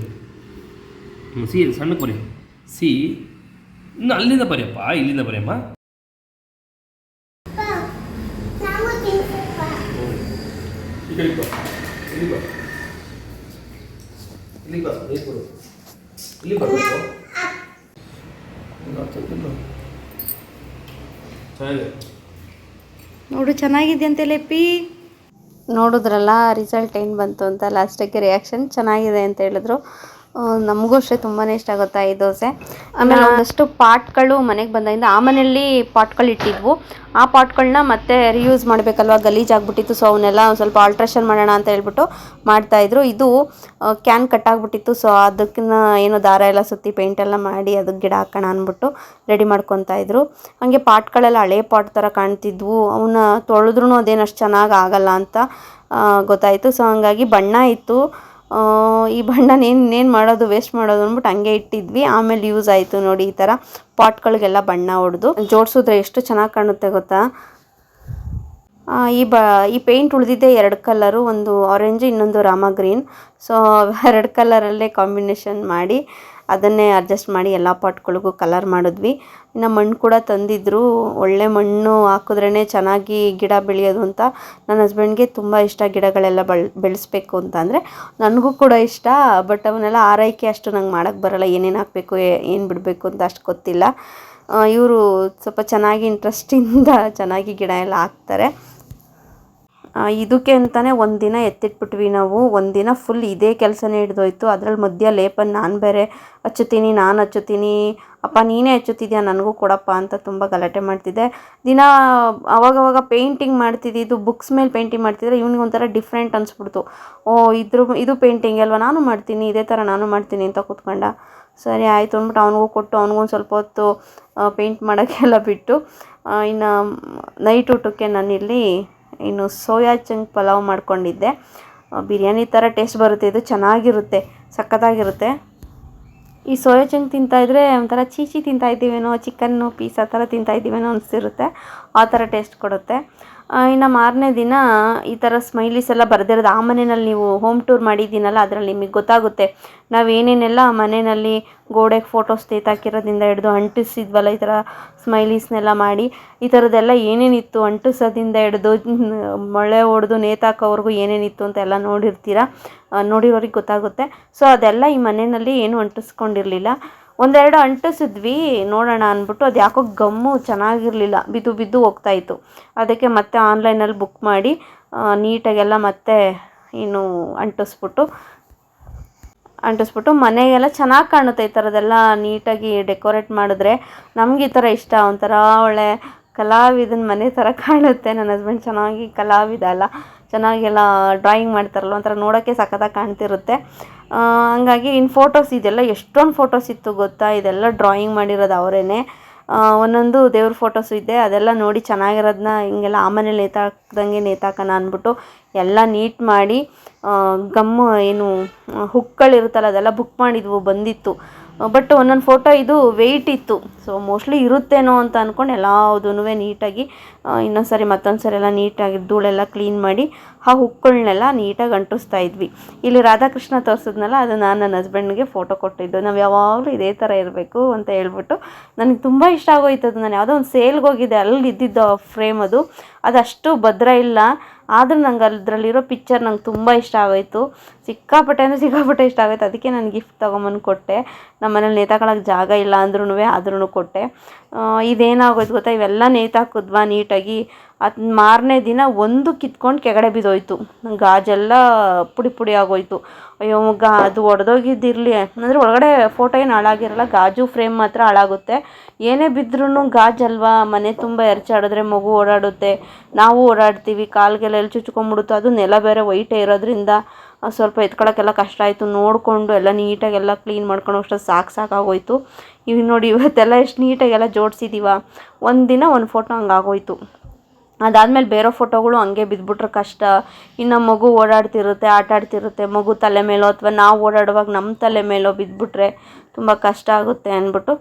ಸಿ ಸಣ್ಣಕ್ಕೆ ಬರೀ, ಸಿ ಇನ್ನು ಅಲ್ಲಿಂದ ಬರೆಯಪ್ಪ, ಇಲ್ಲಿಂದ ಬರೆಯಮ್ಮ. ಇಲ್ಲಿ ಬಾ, ಇಲ್ಲಿ ಬಾ, ಇಲ್ಲಿ ಬಾ, ಇಲ್ಲಿ ಬರಬೇಕು. ನೋಡು ಚೆನ್ನಾಗಿದೆ ಅಂತ ಲೆಪ್ಪಿ. ನೋಡಿದ್ರಲ್ಲ ರಿಸಲ್ಟ್ ಏನು ಬಂತು ಅಂತ. ಲಾಸ್ಟಿಗೆ ರಿಯಾಕ್ಷನ್ ಚೆನ್ನಾಗಿದೆ ಅಂತ ಹೇಳಿದ್ರು. ನಮಗೂ ಅಷ್ಟೇ ತುಂಬಾ ಇಷ್ಟ ಆಗುತ್ತೆ ಈ ದೋಸೆ. ಆಮೇಲೆ ಒಂದಷ್ಟು ಪಾಟ್ಗಳು ಮನೆಗೆ ಬಂದಾಗಿಂದ ಆ ಮನೆಯಲ್ಲಿ ಪಾಟ್ಗಳು ಇಟ್ಟಿದ್ವು. ಆ ಪಾಟ್ಗಳನ್ನ ಮತ್ತೆ ರಿಯೂಸ್ ಮಾಡಬೇಕಲ್ವ, ಗಲೀಜಾಗ್ಬಿಟ್ಟಿತ್ತು. ಸೊ ಅವನ್ನೆಲ್ಲ ಒಂದು ಸ್ವಲ್ಪ ಆಲ್ಟ್ರೇಷನ್ ಮಾಡೋಣ ಅಂತ ಹೇಳ್ಬಿಟ್ಟು ಮಾಡ್ತಾಯಿದ್ರು. ಇದು ಕ್ಯಾನ್ ಕಟ್ಟಾಗ್ಬಿಟ್ಟಿತ್ತು. ಸೊ ಅದಕ್ಕಿನ್ನ ಏನೋ ದಾರ ಎಲ್ಲ ಸುತ್ತಿ ಪೇಂಟೆಲ್ಲ ಮಾಡಿ ಅದಕ್ಕೆ ಗಿಡ ಹಾಕೋಣ ಅಂದ್ಬಿಟ್ಟು ರೆಡಿ ಮಾಡ್ಕೊತಾ ಇದ್ರು. ಹಾಗೆ ಪಾಟ್ಗಳೆಲ್ಲ ಹಳೆ ಪಾಟ್ ಥರ ಕಾಣ್ತಿದ್ವು. ಅವನ್ನ ತೊಳೆದ್ರೂ ಅದೇನು ಅಷ್ಟು ಚೆನ್ನಾಗಿ ಆಗಲ್ಲ ಅಂತ ಗೊತ್ತಾಯಿತು. ಸೊ ಹಂಗಾಗಿ ಬಣ್ಣ ಇತ್ತು. ಈ ಬಣ್ಣನ ಇನ್ನೇನು ಮಾಡೋದು, ವೇಸ್ಟ್ ಮಾಡೋದು ಅಂದ್ಬಿಟ್ಟು ಹಂಗೆ ಇಟ್ಟಿದ್ವಿ. ಆಮೇಲೆ ಯೂಸ್ ಆಯಿತು ನೋಡಿ, ಈ ಥರ ಪಾಟ್ಗಳಿಗೆಲ್ಲ ಬಣ್ಣ ಹೊಡೆದು ಜೋಡಿಸಿದ್ರೆ ಎಷ್ಟು ಚೆನ್ನಾಗಿ ಕಾಣುತ್ತೆ ಗೊತ್ತಾ. ಈ ಪೇಂಟ್ ಉಳಿದಿದ್ದೆ 2 ಕಲರು, ಒಂದು ಆರೆಂಜ್ ಇನ್ನೊಂದು ರಾಮ ಗ್ರೀನ್. ಸೊ 2 ಕಲರಲ್ಲೇ ಕಾಂಬಿನೇಷನ್ ಮಾಡಿ ಅದನ್ನೇ ಅಡ್ಜಸ್ಟ್ ಮಾಡಿ ಎಲ್ಲ ಪಾಟ್ಗಳಿಗೂ ಕಲರ್ ಮಾಡಿದ್ವಿ. ಇನ್ನು ಮಣ್ಣು ಕೂಡ ತಂದಿದ್ರು. ಒಳ್ಳೆ ಮಣ್ಣು ಹಾಕಿದ್ರೇ ಚೆನ್ನಾಗಿ ಗಿಡ ಬೆಳೆಯೋದು ಅಂತ. ನನ್ನ ಹಸ್ಬೆಂಡ್ಗೆ ತುಂಬ ಇಷ್ಟ ಗಿಡಗಳೆಲ್ಲ ಬೆಳೆಸ್ಬೇಕು ಅಂತ. ಅಂದರೆ ನನಗೂ ಕೂಡ ಇಷ್ಟ. ಬಟ್ ಅವನ್ನೆಲ್ಲ ಆರೈಕೆ ಅಷ್ಟು ನಂಗೆ ಮಾಡೋಕ್ಕೆ ಬರೋಲ್ಲ. ಏನೇನು ಹಾಕಬೇಕು ಏನು ಬಿಡಬೇಕು ಅಂತ ಅಷ್ಟು ಗೊತ್ತಿಲ್ಲ. ಇವರು ಸ್ವಲ್ಪ ಚೆನ್ನಾಗಿ ಇಂಟ್ರೆಸ್ಟಿಂದ ಚೆನ್ನಾಗಿ ಗಿಡ ಎಲ್ಲ ಹಾಕ್ತಾರೆ. ಇದಕ್ಕೆ ಅಂತಲೇ ಒಂದಿನ ಎತ್ತಿಟ್ಬಿಟ್ವಿ ನಾವು. ಒಂದಿನ ಫುಲ್ ಇದೇ ಕೆಲಸನೇ ಹಿಡ್ದೋಯ್ತು. ಅದ್ರಲ್ಲಿ ಮಧ್ಯ ಲೇಪನ್ ನಾನು ಬೇರೆ ಹಚ್ಚುತ್ತೀನಿ, ಅಪ್ಪ ನೀನೇ ಹಚ್ಚುತ್ತಿದ್ಯಾ ನನಗೂ ಕೊಡಪ್ಪ ಅಂತ ತುಂಬ ಗಲಾಟೆ ಮಾಡ್ತಿದ್ದೆ. ದಿನ ಅವಾಗವಾಗ ಪೇಂಟಿಂಗ್ ಮಾಡ್ತಿದ್ದಿದ್ದು, ಬುಕ್ಸ್ ಮೇಲೆ ಪೇಂಟಿಂಗ್ ಮಾಡ್ತಿದ್ರೆ ಇವ್ನಿಗೆ ಒಂಥರ ಡಿಫ್ರೆಂಟ್ ಅನಿಸ್ಬಿಡ್ತು. ಇದು ಪೇಂಟಿಂಗ್ ಅಲ್ವಾ, ನಾನು ಮಾಡ್ತೀನಿ, ಇದೇ ಥರ ನಾನು ಮಾಡ್ತೀನಿ ಅಂತ ಕೂತ್ಕೊಂಡ. ಸರಿ ಆಯಿತು ಅಂದ್ಬಿಟ್ಟು ಅವನಿಗೂ ಕೊಟ್ಟು ಅವನಿಗೊಂದು ಸ್ವಲ್ಪ ಹೊತ್ತು ಪೇಂಟ್ ಮಾಡೋಕ್ಕೆಲ್ಲ ಬಿಟ್ಟು, ಇನ್ನು ನೈಟ್ ಊಟಕ್ಕೆ ನಾನಿಲ್ಲಿ ಇನ್ನು ಸೋಯಾ ಚಂಕ್ ಪಲಾವ್ ಮಾಡ್ಕೊಂಡಿದ್ದೆ. ಬಿರಿಯಾನಿ ಥರ ಟೇಸ್ಟ್ ಬರುತ್ತೆ, ಇದು ಚೆನ್ನಾಗಿರುತ್ತೆ, ಸಖತ್ತಾಗಿರುತ್ತೆ. ಈ ಸೋಯಾ ಚಂಕ್ ತಿಂತಾಯಿದ್ರೆ ಒಂಥರ ಚೀಚಿ ತಿಂತಾಯಿದ್ದೀವೇನೋ, ಚಿಕನ್ನು ಪೀಸ್ ಆ ಥರ ತಿಂತಾಯಿದ್ದೀವೇನೋ ಅನಿಸ್ತಿರುತ್ತೆ, ಆ ಥರ ಟೇಸ್ಟ್ ಕೊಡುತ್ತೆ. ಇನ್ನು ಮಾರನೇ ದಿನ ಈ ಥರ ಸ್ಮೈಲೀಸ್ ಎಲ್ಲ ಬರೆದಿರೋದು ಆ ಮನೆಯಲ್ಲಿ ನೀವು ಹೋಮ್ ಟೂರ್ ಮಾಡಿದ್ದೀನಲ್ಲ, ಅದರಲ್ಲಿ ನಿಮಗೆ ಗೊತ್ತಾಗುತ್ತೆ ನಾವು ಏನೇನೆಲ್ಲ ಮನೆಯಲ್ಲಿ ಗೋಡೆಗೆ ಫೋಟೋಸ್ ನೇತಾಕಿರೋದ್ರಿಂದ ಹಿಡಿದು ಅಂಟಿಸಿದ್ವಲ್ಲ ಈ ಥರ ಸ್ಮೈಲೀಸ್ನೆಲ್ಲ ಮಾಡಿ, ಈ ಥರದ್ದೆಲ್ಲ ಏನೇನಿತ್ತು ಅಂಟಿಸೋದಿಂದ ಹಿಡಿದು ಮೊಳೆ ಹೊಡೆದು ನೇತಾಕೋವರೆಗೂ ಏನೇನಿತ್ತು ಅಂತ ಎಲ್ಲ ನೋಡಿರೋರಿಗೆ ಗೊತ್ತಾಗುತ್ತೆ. ಸೊ ಅದೆಲ್ಲ ಈ ಮನೆಯಲ್ಲಿ ಏನೂ ಅಂಟಿಸ್ಕೊಂಡಿರಲಿಲ್ಲ. ಒಂದೆರಡು ಅಂಟಿಸಿದ್ವಿ ನೋಡೋಣ ಅಂದ್ಬಿಟ್ಟು, ಅದು ಯಾಕೋ ಗಮ್ಮು ಚೆನ್ನಾಗಿರಲಿಲ್ಲ, ಬಿದ್ದು ಹೋಗ್ತಾಯಿತ್ತು. ಅದಕ್ಕೆ ಮತ್ತೆ ಆನ್ಲೈನಲ್ಲಿ ಬುಕ್ ಮಾಡಿ ನೀಟಾಗೆಲ್ಲ ಮತ್ತೆ ಇನ್ನು ಅಂಟಿಸ್ಬಿಟ್ಟು ಮನೆಗೆಲ್ಲ ಚೆನ್ನಾಗಿ ಕಾಣುತ್ತೆ. ಈ ಥರದ್ದೆಲ್ಲ ನೀಟಾಗಿ ಡೆಕೋರೇಟ್ ಮಾಡಿದ್ರೆ ನಮ್ಗೆ ಈ ಥರ ಇಷ್ಟ. ಒಂಥರ ಒಳ್ಳೆ ಕಲಾವಿದನ ಮನೆ ಥರ ಕಾಣುತ್ತೆ. ನನ್ನ ಹಸ್ಬೆಂಡ್ ಚೆನ್ನಾಗಿ ಕಲಾವಿದ ಅಲ್ಲ, ಚೆನ್ನಾಗೆಲ್ಲ ಡ್ರಾಯಿಂಗ್ ಮಾಡ್ತಾರಲ್ಲ, ಒಂಥರ ನೋಡೋಕ್ಕೆ ಸಖತ್ತಾಗಿ ಕಾಣ್ತಿರುತ್ತೆ. ಹಂಗಾಗಿ ಇನ್ನು ಫೋಟೋಸ್ ಇದೆಲ್ಲ ಎಷ್ಟೊಂದು ಫೋಟೋಸ್ ಇತ್ತು ಗೊತ್ತಾ, ಇದೆಲ್ಲ ಡ್ರಾಯಿಂಗ್ ಮಾಡಿರೋದು ಅವರೇನೆ. ಒಂದೊಂದು ದೇವ್ರ ಫೋಟೋಸು ಇದೆ, ಅದೆಲ್ಲ ನೋಡಿ ಚೆನ್ನಾಗಿರೋದನ್ನ ಹಿಂಗೆಲ್ಲ ಆಮನೇಲಿ ನೇತಾಕೋಣ ಅಂದ್ಬಿಟ್ಟು ಎಲ್ಲ ನೀಟ್ ಮಾಡಿ ಗಮ್ಮು ಏನು ಹುಕ್ಕುಗಳಿರುತ್ತಲ್ಲ ಅದೆಲ್ಲ ಬುಕ್ ಮಾಡಿದ್ವು, ಬಂದಿತ್ತು. ಬಟ್ ಒಂದೊಂದು ಫೋಟೋ ಇದು ವೆಯ್ಟ್ ಇತ್ತು, ಸೊ ಮೋಸ್ಟ್ಲಿ ಇರುತ್ತೇನೋ ಅಂತ ಅಂದ್ಕೊಂಡು ಎಲ್ಲದೂ ನೀಟಾಗಿ ಇನ್ನೊಂದು ಸರಿ ಮತ್ತೊಂದು ಸರಿ ಎಲ್ಲ ನೀಟಾಗಿ ಧೂಳೆಲ್ಲ ಕ್ಲೀನ್ ಮಾಡಿ ಆ ಹುಕ್ಕುಗಳನ್ನೆಲ್ಲ ನೀಟಾಗಿ ಅಂಟಿಸ್ತಾ ಇದ್ವಿ. ಇಲ್ಲಿ ರಾಧಾಕೃಷ್ಣ ತೋರಿಸಿದ್ನಲ್ಲ, ಅದು ನಾನು ನನ್ನ ಹಸ್ಬೆಂಡ್ಗೆ ಫೋಟೋ ಕೊಟ್ಟಿದ್ದು. ನಾವು ಯಾವಾಗಲೂ ಇದೇ ಥರ ಇರಬೇಕು ಅಂತ ಹೇಳ್ಬಿಟ್ಟು ನನಗೆ ತುಂಬ ಇಷ್ಟ ಆಗೋಯ್ತು. ಅದು ನಾನು ಯಾವುದೋ ಒಂದು ಸೇಲ್ಗೆ ಹೋಗಿದ್ದೆ, ಅಲ್ಲಿ ಇದ್ದಿದ್ದು ಫ್ರೇಮ್ ಅದು ಅಷ್ಟು ಭದ್ರ ಇಲ್ಲ, ಆದರೂ ನಂಗೆ ಅದರಲ್ಲಿರೋ ಪಿಕ್ಚರ್ ನಂಗೆ ತುಂಬ ಇಷ್ಟ ಆಗೋಯ್ತು. ಸಿಕ್ಕಾಪಟ್ಟೆ ಇಷ್ಟ ಆಗೋಯ್ತು. ಅದಕ್ಕೆ ನಾನು ಗಿಫ್ಟ್ ತೊಗೊಂಬಂದು ಕೊಟ್ಟೆ. ನಮ್ಮ ಮನೇಲಿ ನೇತಾಕೊಳ್ಳೋಕೆ ಜಾಗ ಇಲ್ಲ ಆದ್ರೂ ಕೊಟ್ಟೆ. ಇದೇನಾಗೋಯ್ತು ಗೊತ್ತಾ, ಇವೆಲ್ಲ ನೇತಾಕಿದ್ವಾ ನೀಟಾಗಿ, ಅದು ಮಾರನೇ ದಿನ ಒಂದು ಕಿತ್ಕೊಂಡು ಕೆಳಗಡೆ ಬಿದ್ದೋಯ್ತು. ಗಾಜೆಲ್ಲ ಪುಡಿ ಆಗೋಯ್ತು. ಅಯ್ಯೋ ಅದು ಒಡೆದೋಗಿದ್ದಿರಲಿ ಅಂದರೆ ಒಳಗಡೆ ಫೋಟೋ ಏನು ಹಾಳಾಗಿರಲ್ಲ, ಗಾಜು ಫ್ರೇಮ್ ಮಾತ್ರ ಹಾಳಾಗುತ್ತೆ. ಏನೇ ಬಿದ್ದರೂ ಗಾಜಲ್ವಾ, ಮನೆ ತುಂಬ ಎರಚಾಡಿದ್ರೆ ಮಗು ಓಡಾಡುತ್ತೆ, ನಾವು ಓಡಾಡ್ತೀವಿ, ಕಾಲಿಗೆಲ್ಲ ಎಲ್ಲಿ ಚುಚ್ಕೊಂಡ್ಬಿಡುತ್ತೆ. ಅದು ನೆಲ ಬೇರೆ ವೈಟೇ ಇರೋದ್ರಿಂದ ಸ್ವಲ್ಪ ಎತ್ಕೊಳ್ಳೋಕ್ಕೆಲ್ಲ ಕಷ್ಟ ಆಯಿತು. ನೋಡಿಕೊಂಡು ಎಲ್ಲ ನೀಟಾಗೆಲ್ಲ ಕ್ಲೀನ್ ಮಾಡ್ಕೊಂಡು ಅಷ್ಟು ಸಾಕಾಗೋಯ್ತು. ಈಗ ನೋಡಿ ಇವತ್ತೆಲ್ಲ ಎಷ್ಟು ನೀಟಾಗೆಲ್ಲ ಜೋಡಿಸಿದ್ದೀವ. ಒಂದಿನ ಒಂದು ಫೋಟೋ ಹಂಗಾಗೋಯ್ತು. ಅದಾದಮೇಲೆ ಬೇರೆ ಫೋಟೋಗಳು ಹಂಗೆ ಬಿದ್ದುಬಿಟ್ರೆ ಕಷ್ಟ. ಇನ್ನು ಮಗು ಓಡಾಡ್ತಿರುತ್ತೆ, ಆಟ ಆಡ್ತಿರುತ್ತೆ, ಮಗು ತಲೆ ಮೇಲೋ ಅಥವಾ ನಾವು ಓಡಾಡುವಾಗ ನಮ್ಮ ತಲೆ ಮೇಲೋ ಬಿದ್ದುಬಿಟ್ರೆ ತುಂಬ ಕಷ್ಟ ಆಗುತ್ತೆ ಅಂದ್ಬಿಟ್ಟು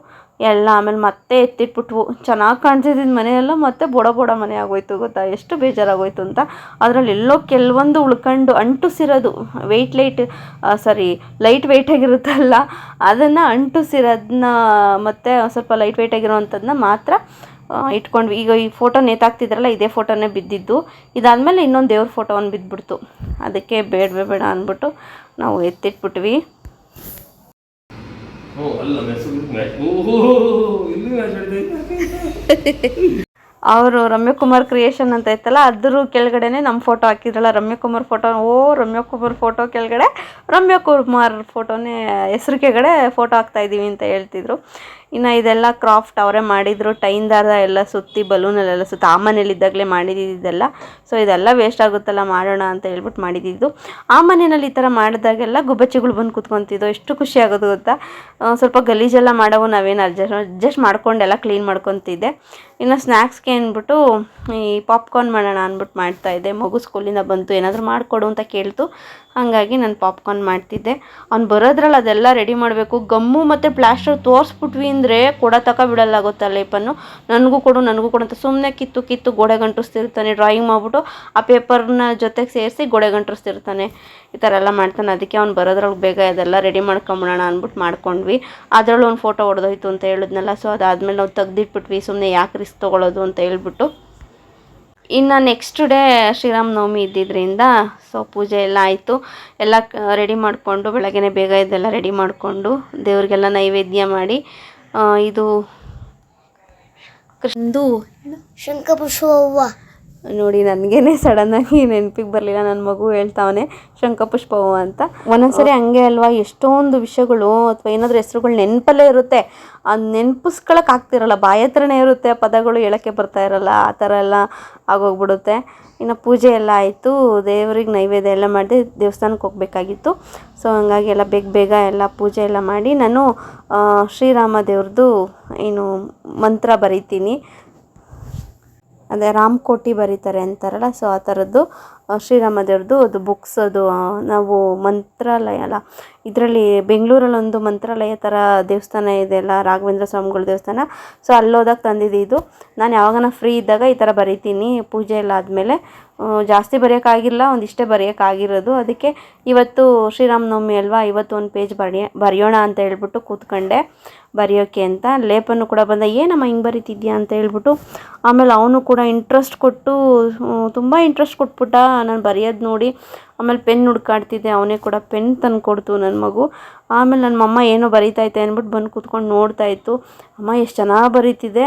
ಎಲ್ಲ ಆಮೇಲೆ ಮತ್ತೆ ಎತ್ತಿಟ್ಬಿಟ್ವು. ಚೆನ್ನಾಗಿ ಕಾಣ್ತಿದ್ದಿದ್ದು ಮನೆಯೆಲ್ಲ ಮತ್ತೆ ಬೋಡ ಮನೆ ಆಗೋಯ್ತು ಗೊತ್ತಾ, ಎಷ್ಟು ಬೇಜಾರಾಗೋಯ್ತು ಅಂತ. ಅದರಲ್ಲಿ ಎಲ್ಲೋ ಕೆಲವೊಂದು ಉಳ್ಕೊಂಡು ಅಂಟಿಸಿರೋದು ಲೈಟ್ ವೆಯ್ಟಾಗಿರುತ್ತಲ್ಲ, ಅದನ್ನು ಅಂಟಿಸಿರೋದನ್ನ ಮತ್ತು ಸ್ವಲ್ಪ ಲೈಟ್ ವೆಯ್ಟಾಗಿರೋವಂಥದ್ದನ್ನ ಮಾತ್ರ ಇಟ್ಕೊಂಡ್ವಿ. ಈಗ ಈ ಫೋಟೋ ನೇತಾಕ್ತಿದ್ರಲ್ಲ, ಇದೇ ಫೋಟೋನೇ ಬಿದ್ದಿದ್ದು. ಇದಾದಮೇಲೆ ಇನ್ನೊಂದು ದೇವ್ರ ಫೋಟೋ ಒಂದು ಬಿದ್ದುಬಿಡ್ತು. ಅದಕ್ಕೆ ಬೇಡ ಅಂದ್ಬಿಟ್ಟು ನಾವು ಎತ್ತಿಟ್ಬಿಟ್ವಿ. ಅವರು ರಮ್ಯಕುಮಾರ್ ಕ್ರಿಯೇಷನ್ ಅಂತ ಇತ್ತಲ್ಲ, ಅದ್ರ ಕೆಳಗಡೆನೆ ನಮ್ಮ ಫೋಟೋ ಹಾಕಿದ್ರಲ್ಲ, ರಮ್ಯಕುಮಾರ್ ಫೋಟೋ ಕೆಳಗಡೆ ರಮ್ಯಕುಮಾರ್ ಫೋಟೋನೇ ಹೆಸ್ರು ಕೆಳಗಡೆ ಫೋಟೋ ಹಾಕ್ತಾಯಿದ್ದೀವಿ ಅಂತ ಹೇಳ್ತಿದ್ರು. ಇನ್ನು ಇದೆಲ್ಲ ಕ್ರಾಫ್ಟ್ ಅವರೇ ಮಾಡಿದರು. ಟೈನ್ ದಾರ ಎಲ್ಲ ಸುತ್ತಿ ಬಲೂನಲ್ಲೆಲ್ಲ ಸುತ್ತಿ ಆ ಮನೇಲಿದ್ದಾಗಲೇ ಮಾಡಿದ್ದಿದ್ದೆಲ್ಲ. ಸೊ ಇದೆಲ್ಲ ವೇಸ್ಟ್ ಆಗುತ್ತಲ್ಲ, ಮಾಡೋಣ ಅಂತ ಹೇಳ್ಬಿಟ್ಟು ಮಾಡಿದ್ದು. ಆ ಮನೆಯಲ್ಲಿ ಈ ಥರ ಮಾಡಿದಾಗೆಲ್ಲ ಗುಬ್ಬಚ್ಚಿಗಳು ಬಂದು ಕೂತ್ಕೊತಿದ್ದೋ, ಎಷ್ಟು ಖುಷಿ ಆಗೋದು ಗೊತ್ತಾ. ಸ್ವಲ್ಪ ಗಲೀಜೆಲ್ಲ ಮಾಡವು, ನಾವೇನು ಅಡ್ಜಸ್ಟ್ ಮಾಡ್ಕೊಂಡೆಲ್ಲ ಕ್ಲೀನ್ ಮಾಡ್ಕೊತಿದ್ದೆ. ಇನ್ನು ಸ್ನ್ಯಾಕ್ಸ್ಗೆ ಅಂದ್ಬಿಟ್ಟು ಈ ಪಾಪ್ಕಾರ್ನ್ ಮಾಡೋಣ ಅಂದ್ಬಿಟ್ಟು ಮಾಡ್ತಾಯಿದ್ದೆ. ಮಗು ಸ್ಕೂಲಿಂದ ಬಂತು, ಏನಾದರೂ ಮಾಡಿಕೊಡು ಅಂತ ಕೇಳ್ತು. ಹಾಗಾಗಿ ನಾನು ಪಾಪ್ಕಾರ್ನ್ ಮಾಡ್ತಿದ್ದೆ. ಅವ್ನು ಬರೋದ್ರಲ್ಲಿ ಅದೆಲ್ಲ ರೆಡಿ ಮಾಡಬೇಕು. ಗಮ್ಮು ಮತ್ತು ಪ್ಲಾಸ್ಟರ್ ತೋರಿಸ್ಬಿಟ್ವಿ ಅಂದರೆ ಬಿಡಲ್ಲ ಗೊತ್ತಾ ಲೇಪನ್ನು. ನನಗೂ ಕೊಡು ಅಂತ ಸುಮ್ಮನೆ ಕಿತ್ತು ಗೋಡೆಗೆ ಅಂಟಿಸ್ತಿರ್ತಾನೆ. ಡ್ರಾಯಿಂಗ್ ಮಾಡಿಬಿಟ್ಟು ಆ ಪೇಪರ್ನ ಜೊತೆಗೆ ಸೇರಿಸಿ ಗೋಡೆಗೆ ಅಂಟಿಸ್ತಿರ್ತಾನೆ. ಈ ಥರ ಎಲ್ಲ ಮಾಡ್ತಾನೆ. ಅದಕ್ಕೆ ಅವ್ನು ಬರೋದ್ರೊಳಗೆ ಬೇಗ ಅದೆಲ್ಲ ರೆಡಿ ಮಾಡ್ಕೊಂಬಿಡೋಣ ಅಂದ್ಬಿಟ್ಟು ಮಾಡ್ಕೊಂಡ್ವಿ. ಅದರಲ್ಲೂ ಒಂದು ಫೋಟೋ ಹೊಡೆದೋಯ್ತು ಅಂತ ಹೇಳಿದ್ನಲ್ಲ, ಸೊ ಅದಾದಮೇಲೆ ನಾವು ತೆಗ್ದಿಟ್ಬಿಟ್ವಿ. ಸುಮ್ಮನೆ ಯಾಕೆ ರಿಸ್ಕ್ ತೊಗೊಳ್ಳೋದು ಅಂತ ಹೇಳ್ಬಿಟ್ಟು. ಇನ್ನು ನೆಕ್ಸ್ಟ್ ಡೇ ಶ್ರೀರಾಮನವಮಿ ಇದ್ದಿದ್ದರಿಂದ ಸೊ ಪೂಜೆ ಎಲ್ಲ ಆಯಿತು. ಎಲ್ಲ ರೆಡಿ ಮಾಡಿಕೊಂಡು ಬೆಳಗ್ಗೆನೇ ಬೇಗ ಇದೆಲ್ಲ ರೆಡಿ ಮಾಡಿಕೊಂಡು ದೇವ್ರಿಗೆಲ್ಲ ನೈವೇದ್ಯ ಮಾಡಿ ಇದು ಶಂಖಪುಷ್ಪ ಹೂವು ನೋಡಿ ನನಗೇನೆ ಸಡನ್ನಾಗಿ ನೆನಪಿಗೆ ಬರಲಿಲ್ಲ. ನನ್ನ ಮಗು ಹೇಳ್ತಾವನೆ ಶಂಖಪುಷ್ಪವು ಅಂತ. ಒಂದೊಂದ್ಸರಿ ಹಂಗೆ ಅಲ್ವಾ, ಎಷ್ಟೊಂದು ವಿಷಯಗಳು ಅಥವಾ ಏನಾದರೂ ಹೆಸ್ರುಗಳು ನೆನಪಲ್ಲೇ ಇರುತ್ತೆ, ಅದು ನೆನಪಿಸ್ಕೊಳಕ್ಕೆ ಆಗ್ತಿರಲ್ಲ, ಬಾಯಿ ಹತ್ರನೇ ಇರುತ್ತೆ, ಪದಗಳು ಹೇಳೋಕ್ಕೆ ಬರ್ತಾ ಇರಲ್ಲ, ಆ ಥರ ಎಲ್ಲ ಆಗೋಗ್ಬಿಡುತ್ತೆ. ಇನ್ನು ಪೂಜೆ ಎಲ್ಲ ಆಯಿತು, ದೇವ್ರಿಗೆ ನೈವೇದ್ಯ ಎಲ್ಲ ಮಾಡಿದೆ, ದೇವಸ್ಥಾನಕ್ಕೆ ಹೋಗಬೇಕಾಗಿತ್ತು. ಸೊ ಹಂಗಾಗಿ ಎಲ್ಲ ಬೇಗ ಎಲ್ಲ ಪೂಜೆ ಎಲ್ಲ ಮಾಡಿ ನಾನು ಶ್ರೀರಾಮ ದೇವ್ರದ್ದು ಏನು ಮಂತ್ರ ಬರೀತೀನಿ. ಅದೇ ರಾಮಕೋಟಿ ಬರೀತಾರೆ ಅಂತಾರಲ್ಲ, ಸೊ ಆ ಥರದ್ದು ಶ್ರೀರಾಮ ದೇವ್ರದ್ದು ಅದು ಬುಕ್ಸ್. ಅದು ನಾವು ಮಂತ್ರಾಲಯ ಅಲ್ಲ, ಇದರಲ್ಲಿ ಬೆಂಗಳೂರಲ್ಲಿ ಒಂದು ಮಂತ್ರಾಲಯ ಥರ ದೇವಸ್ಥಾನ ಇದೆಯಲ್ಲ, ರಾಘವೇಂದ್ರ ಸ್ವಾಮಿಗಳ ದೇವಸ್ಥಾನ. ಸೊ ಅಲ್ಲೋದಾಗ ತಂದಿದ್ದು ಇದು. ನಾನು ಯಾವಾಗನ ಫ್ರೀ ಇದ್ದಾಗ ಈ ಥರ ಬರೀತೀನಿ ಪೂಜೆ ಎಲ್ಲ ಆದಮೇಲೆ. ಜಾಸ್ತಿ ಬರೆಯೋಕ್ಕಾಗಿಲ್ಲ, ಒಂದಿಷ್ಟೇ ಬರೆಯೋಕ್ಕಾಗಿರೋದು. ಅದಕ್ಕೆ ಇವತ್ತು ಶ್ರೀರಾಮನವಮಿ ಅಲ್ವಾ, ಇವತ್ತು ಒಂದು ಪೇಜ್ ಬರೆಯೋಣ ಅಂತ ಹೇಳ್ಬಿಟ್ಟು ಕೂತ್ಕೊಂಡೆ ಬರೆಯೋಕ್ಕೆ ಅಂತ. ಲೇಪನು ಕೂಡ ಬಂದ, ಏನಮ್ಮ ಹಿಂಗೆ ಬರೀತಿದ್ಯಾ ಅಂತ ಹೇಳ್ಬಿಟ್ಟು. ಆಮೇಲೆ ಅವನು ಕೂಡ ಇಂಟ್ರೆಸ್ಟ್ ಕೊಟ್ಟು, ತುಂಬ ಇಂಟ್ರೆಸ್ಟ್ ಕೊಟ್ಬಿಟ್ಟ ನಾನು ಬರೆಯೋದು ನೋಡಿ. ಆಮೇಲೆ ಪೆನ್ ಹುಡ್ಕಾಡ್ತಿದ್ದೆ, ಅವನೇ ಕೂಡ ಪೆನ್ ತಂದು ಕೊಡ್ತು ನನ್ನ ಮಗು. ಆಮೇಲೆ ನನ್ನ ಮಮ್ಮ ಏನೋ ಬರೀತೈತೆ ಅಂದ್ಬಿಟ್ಟು ಬಂದು ಕೂತ್ಕೊಂಡು ನೋಡ್ತಾಯಿತ್ತು. ಅಮ್ಮ ಎಷ್ಟು ಚೆನ್ನಾಗಿ ಬರೀತಿದೆ,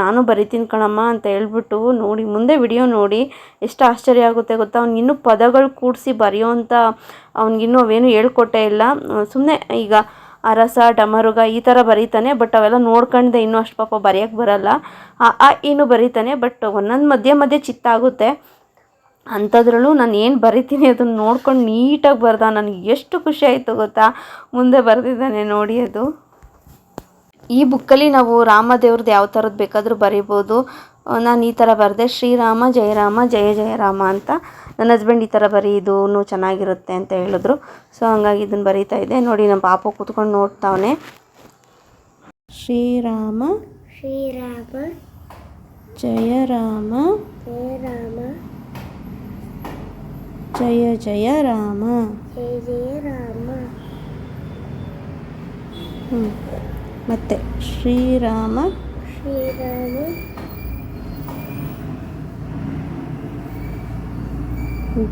ನಾನು ಬರಿತೀನಿ ಕಣಮ್ಮ ಅಂತ ಹೇಳ್ಬಿಟ್ಟು. ನೋಡಿ ಮುಂದೆ ವಿಡಿಯೋ ನೋಡಿ ಎಷ್ಟು ಆಶ್ಚರ್ಯ ಆಗುತ್ತೆ ಗೊತ್ತಾ. ಅವ್ನಿಗಿನ್ನೂ ಪದಗಳು ಕೂಡಿಸಿ ಬರೆಯೋವಂಥ ಅವ್ನಿಗಿನ್ನೂ ಅವೇನು ಹೇಳ್ಕೊಟ್ಟೇ ಇಲ್ಲ. ಸುಮ್ಮನೆ ಈಗ ಅರಸ ಡಮರುಗ ಈ ಥರ ಬರೀತಾನೆ, ಬಟ್ ಅವೆಲ್ಲ ನೋಡ್ಕೊಂಡೆ ಇನ್ನೂ ಅಷ್ಟು ಪಾಪ ಬರೆಯೋಕ್ಕೆ ಬರಲ್ಲ. ಇನ್ನೂ ಬರೀತಾನೆ, ಬಟ್ ಒಂದೊಂದು ಮಧ್ಯೆ ಚಿತ್ತ ಆಗುತ್ತೆ. ಅಂಥದ್ರಲ್ಲೂ ನಾನು ಏನು ಬರಿತೀನಿ ಅದನ್ನು ನೋಡ್ಕೊಂಡು ನೀಟಾಗಿ ಬರ್ದ. ನನಗೆ ಎಷ್ಟು ಖುಷಿ ಆಯಿತು ಗೊತ್ತಾ, ಮುಂದೆ ಬರೆದಿದ್ದಾನೆ ನೋಡಿ. ಅದು ಈ ಬುಕ್ಕಲ್ಲಿ ನಾವು ರಾಮ ದೇವ್ರದ್ದು ಯಾವ ಥರದ್ದು ಬೇಕಾದರೂ ಬರಿಬೋದು. ನಾನು ಈ ಥರ ಬರೆದೆ, ಶ್ರೀರಾಮ ಜಯರಾಮ ಜಯ ಜಯ ರಾಮ ಅಂತ. ನನ್ನ ಹಸ್ಬೆಂಡ್ ಈ ಥರ ಬರೀದು ಚೆನ್ನಾಗಿರುತ್ತೆ ಅಂತ ಹೇಳಿದ್ರು. ಸೊ ಹಂಗಾಗಿ ಇದನ್ನು ಬರೀತಾ ಇದ್ದೆ ನೋಡಿ. ನಮ್ಮ ಪಾಪ ಕೂತ್ಕೊಂಡು ನೋಡ್ತಾವನೆ. ಶ್ರೀರಾಮ ಶ್ರೀರಾಮ ಜಯ ರಾಮ ಜಯ ರಾಮ ಜಯ ಜಯ ರಾಮ. ಜಯ ಜಯ ರಾಮ. ಮತ್ತೆ ಶ್ರೀರಾಮ ಶ್ರೀರಾಮ